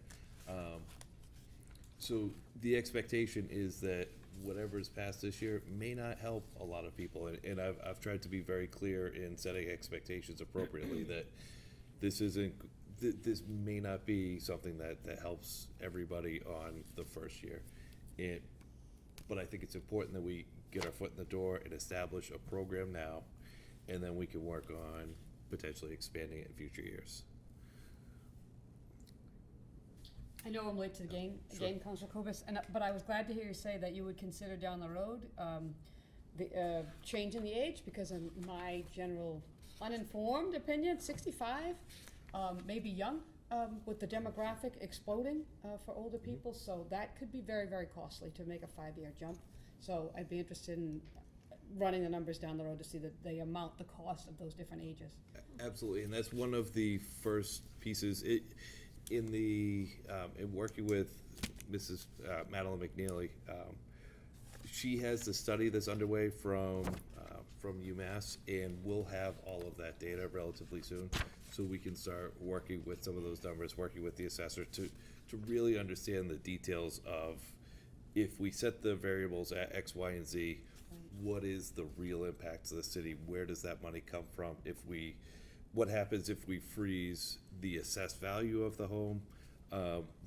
So the expectation is that whatever is passed this year may not help a lot of people, and I've tried to be very clear in setting expectations appropriately that this may not be something that helps everybody on the first year. But I think it's important that we get our foot in the door and establish a program now, and then we can work on potentially expanding it in future years. I know I'm late to the game, Sure. again, Councilor Cobus, but I was glad to hear you say that you would consider down the road the change in the age, because in my general uninformed opinion, 65 may be young with the demographic exploding for older people, so that could be very, very costly to make a 5-year jump. So I'd be interested in running the numbers down the road to see the amount, the cost of those different ages. Absolutely, and that's one of the first pieces. In working with Mrs. Madeline McNeely, she has the study that's underway from UMass, and we'll have all of that data relatively soon, so we can start working with some of those numbers, working with the assessor to really understand the details of, if we set the variables at X, Y, and Z, what is the real impact to the city? Where does that money come from? What happens if we freeze the assessed value of the home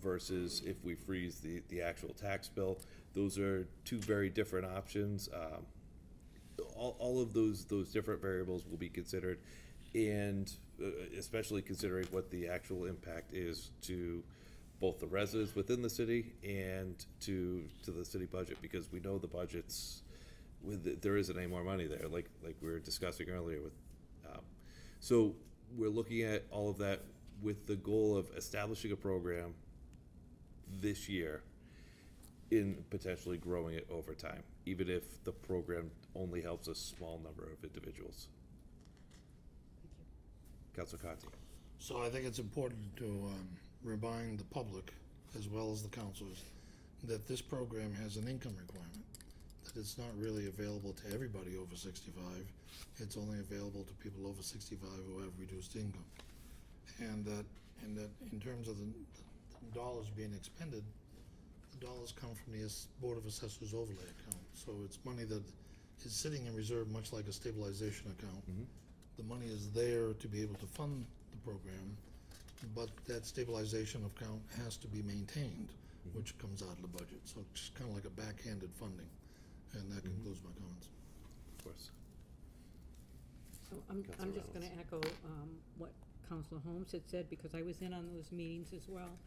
versus if we freeze the actual tax bill? Those are 2 very different options. All of those different variables will be considered, and especially considering what the actual impact is to both the residents within the city and to the city budget, because we know the budgets, there isn't any more money there, like we were discussing earlier with. So we're looking at all of that with the goal of establishing a program this year in potentially growing it over time, even if the program only helps a small number of individuals. Councilor Conti. So I think it's important to remind the public, as well as the councilors, that this program has an income requirement, that it's not really available to everybody over 65. It's only available to people over 65 who have reduced income. And that in terms of the dollars being expended, dollars come from the Board of Assessors overlay account. So it's money that is sitting in reserve, much like a stabilization account. The money is there to be able to fund the program, but that stabilization account has to be maintained, which comes out of the budget. So it's kind of like a backhanded funding. And that concludes my comments. Of course. I'm Councilor just gonna echo, what Councilor Holmes had said, because I was in on those meetings as well.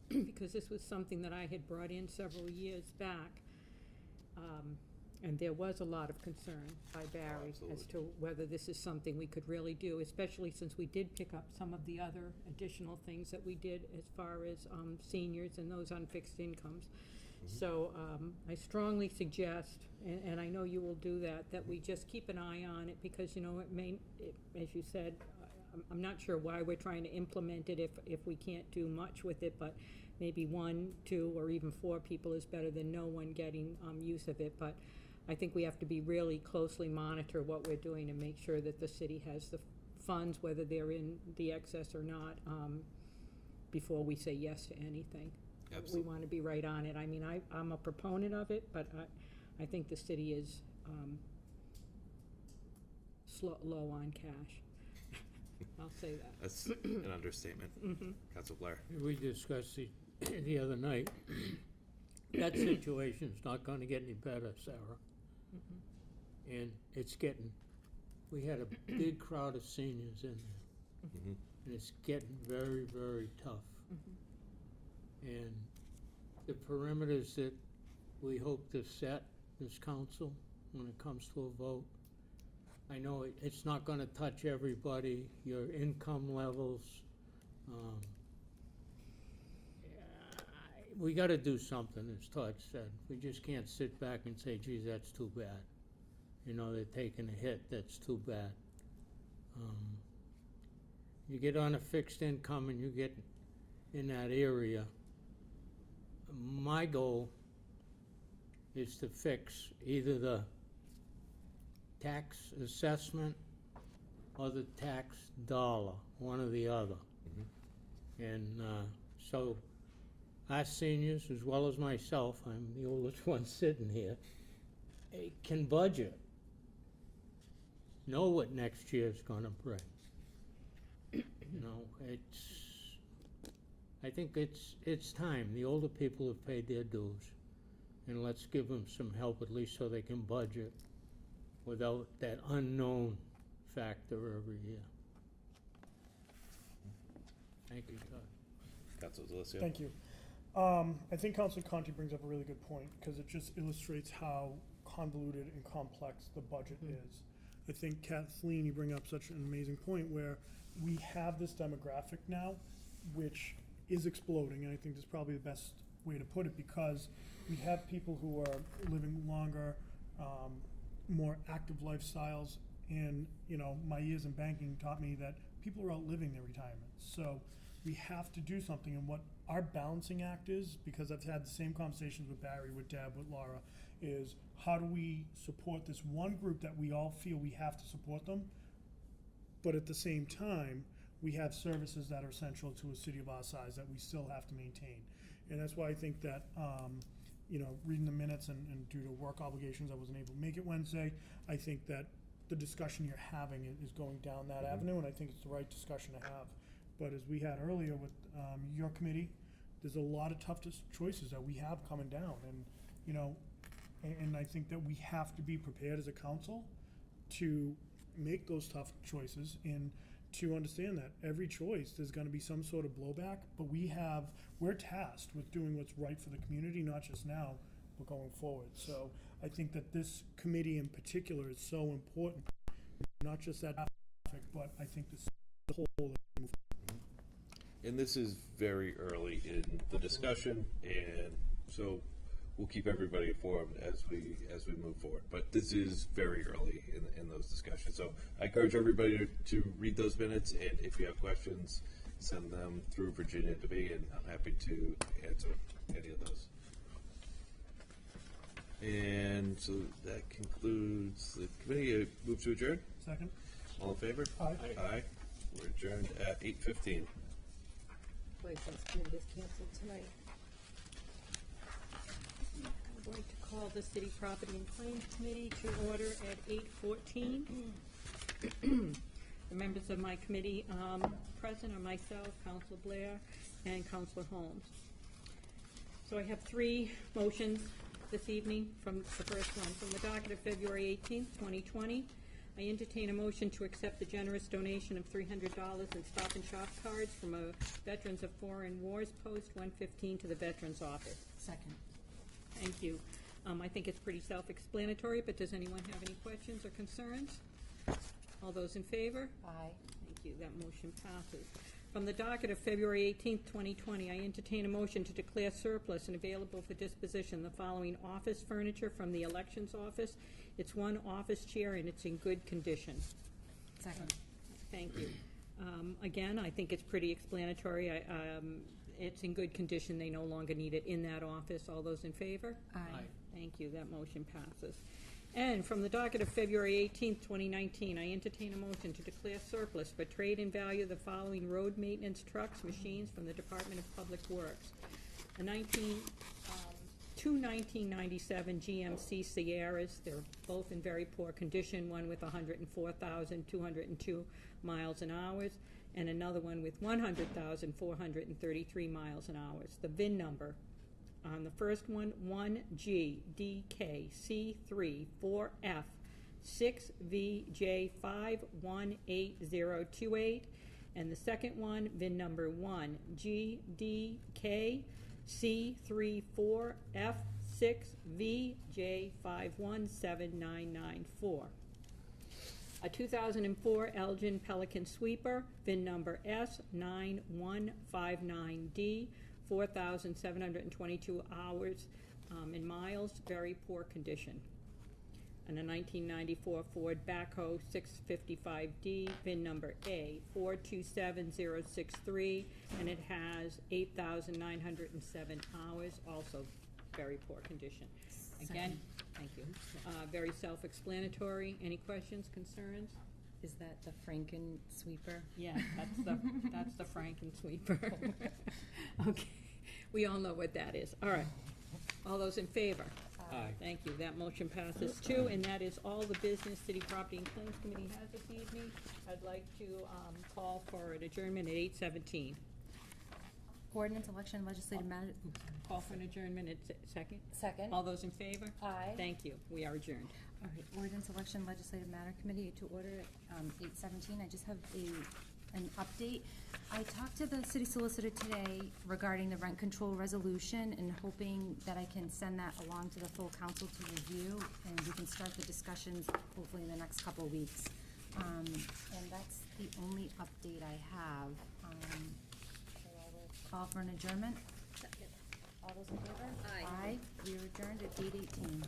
Because this was something that I had brought in several years back. And there was a lot of concern by Barry as to whether this is something we could really do, especially since we did pick up some of the other additional things that we did as far as, seniors and those on fixed incomes. So, I strongly suggest, and I know you will do that we just keep an eye on it, because, you know, as you said, I'm not sure why we're trying to implement it if we can't do much with it, but maybe 1, 2, or even 4 people is better than no one getting, use of it. But I think we have to be really closely monitor what we're doing and make sure that the city has the funds, whether they're in the excess or not, before we say yes to anything. Absolutely. We want to be right on it. I mean, I'm a proponent of it, but I think the city is low on cash. I'll say that. That's an understatement. Council Blair. We discussed the other night, that situation's not gonna get any better, Sarah. And it's getting, we had a big crowd of seniors in there. And it's getting very, very tough. And the perimeters that we hope to set this council when it comes to a vote, I know it's not gonna touch everybody, your income levels. We gotta do something, as Todd said. We just can't sit back and say, geez, that's too bad. You know, they're taking a hit, that's too bad. You get on a fixed income and you get in that area, my goal is to fix either the tax assessment or the tax dollar, one or the other. And so our seniors, as well as myself, I'm the oldest one sitting here, can budget, know what next year's gonna bring. You know, I think it's time. The older people have paid their dues, and let's give them some help, at least so they can budget without that unknown factor every year. Thank you, Todd. Councilor Delissio. Thank you. I think Councilor Conti brings up a really good point, because it just illustrates how convoluted and complex the budget is. I think, Kathleen, you bring up such an amazing point where we have this demographic now, which is exploding, and I think that's probably the best way to put it, because we have people who are living longer, more active lifestyles, and, you know, my years in banking taught me that people are outliving their retirement. So we have to do something, and what our balancing act is, because I've had the same conversations with Barry, with Deb, with Laura, is how do we support this one group that we all feel we have to support them, but at the same time, we have services that are essential to a city of our size that we still have to maintain. And that's why I think that, you know, reading the minutes and due to work obligations, I wasn't able to make it Wednesday. I think that the discussion you're having is going down that avenue, and I think it's the right discussion to have. But as we had earlier with your committee, there's a lot of tough choices that we have coming down, and, you know, and I think that we have to be prepared as a council to make those tough choices and to understand that every choice, there's gonna be some sort of blowback, but we're tasked with doing what's right for the community, not just now, but going forward. So I think that this committee in particular is so important, not just that traffic, but I think this whole. And this is very early in the discussion, and so we'll keep everybody informed as we move forward. But this is very early in those discussions. So I encourage everybody to read those minutes, and if you have questions, send them through Virginia to me, and I'm happy to answer any of those. And so that concludes the committee. Move to adjourn. Second. All in favor? Aye. Aye. We're adjourned at 8:15. License committee is canceled tonight. I'd like to call the City Property and Claims Committee to order at 8:14. The members of my committee present are myself, Council Blair, and Councilor Holmes. So I have three motions this evening. From the first one, from the docket of February 18th, 2020, I entertain a motion to accept the generous donation of $300 in Stop and Shop cards from a Veterans of Foreign Wars Post 115 to the Veterans Office. Second. Thank you. I think it's pretty self-explanatory, but does anyone have any questions or concerns? All those in favor? Aye. Thank you, that motion passes. From the docket of February 18th, 2020, I entertain a motion to declare surplus and available for disposition the following office furniture from the Elections Office. It's one office chair and it's in good condition. Second. Thank you. Again, I think it's pretty explanatory. It's in good condition. They no longer need it in that office. All those in favor? Aye. Thank you. That motion passes. And from the docket of February 18th, 2019, I entertain a motion to declare surplus for trade and value the following road maintenance trucks, machines from the Department of Public Works. Two 1997 GMC Sierras. They're both in very poor condition, one with 104,202 miles an hour, and another one with 100,433 miles an hour. The VIN number on the first one, 1GDKC3 4F6VJ518028, and the second one, VIN number 1GDKC3 4F6VJ517994. A 2004 Elgin Pelican sweeper, VIN number S9159D, 4,722 hours in miles, very poor condition. And a 1994 Ford backhoe 655D, VIN number A427063, and it has 8,907 hours, also very poor condition. Again, thank you. Very self-explanatory. Any questions, concerns? Is that the Franken sweeper? Yeah, that's the Franken sweeper. Okay, we all know what that is. All right. All those in favor? Aye. Thank you. That motion passes too, and that is all the business City Property and Claims Committee has this evening. I'd like to call for an adjournment at 8:17. Ordinance, election, legislative matter. Call for an adjournment at second. Second. All those in favor? Aye. Thank you. We are adjourned. All right, ordinance, election, legislative matter committee to order at 8:17. I just have an update. I talked to the city solicitor today regarding the rent control resolution and hoping that I can send that along to the full council to review, and we can start the discussions hopefully in the next couple of weeks. And that's the only update I have. So I will call for an adjournment. Second. All those in favor? Aye. Aye. We are adjourned at 8:18.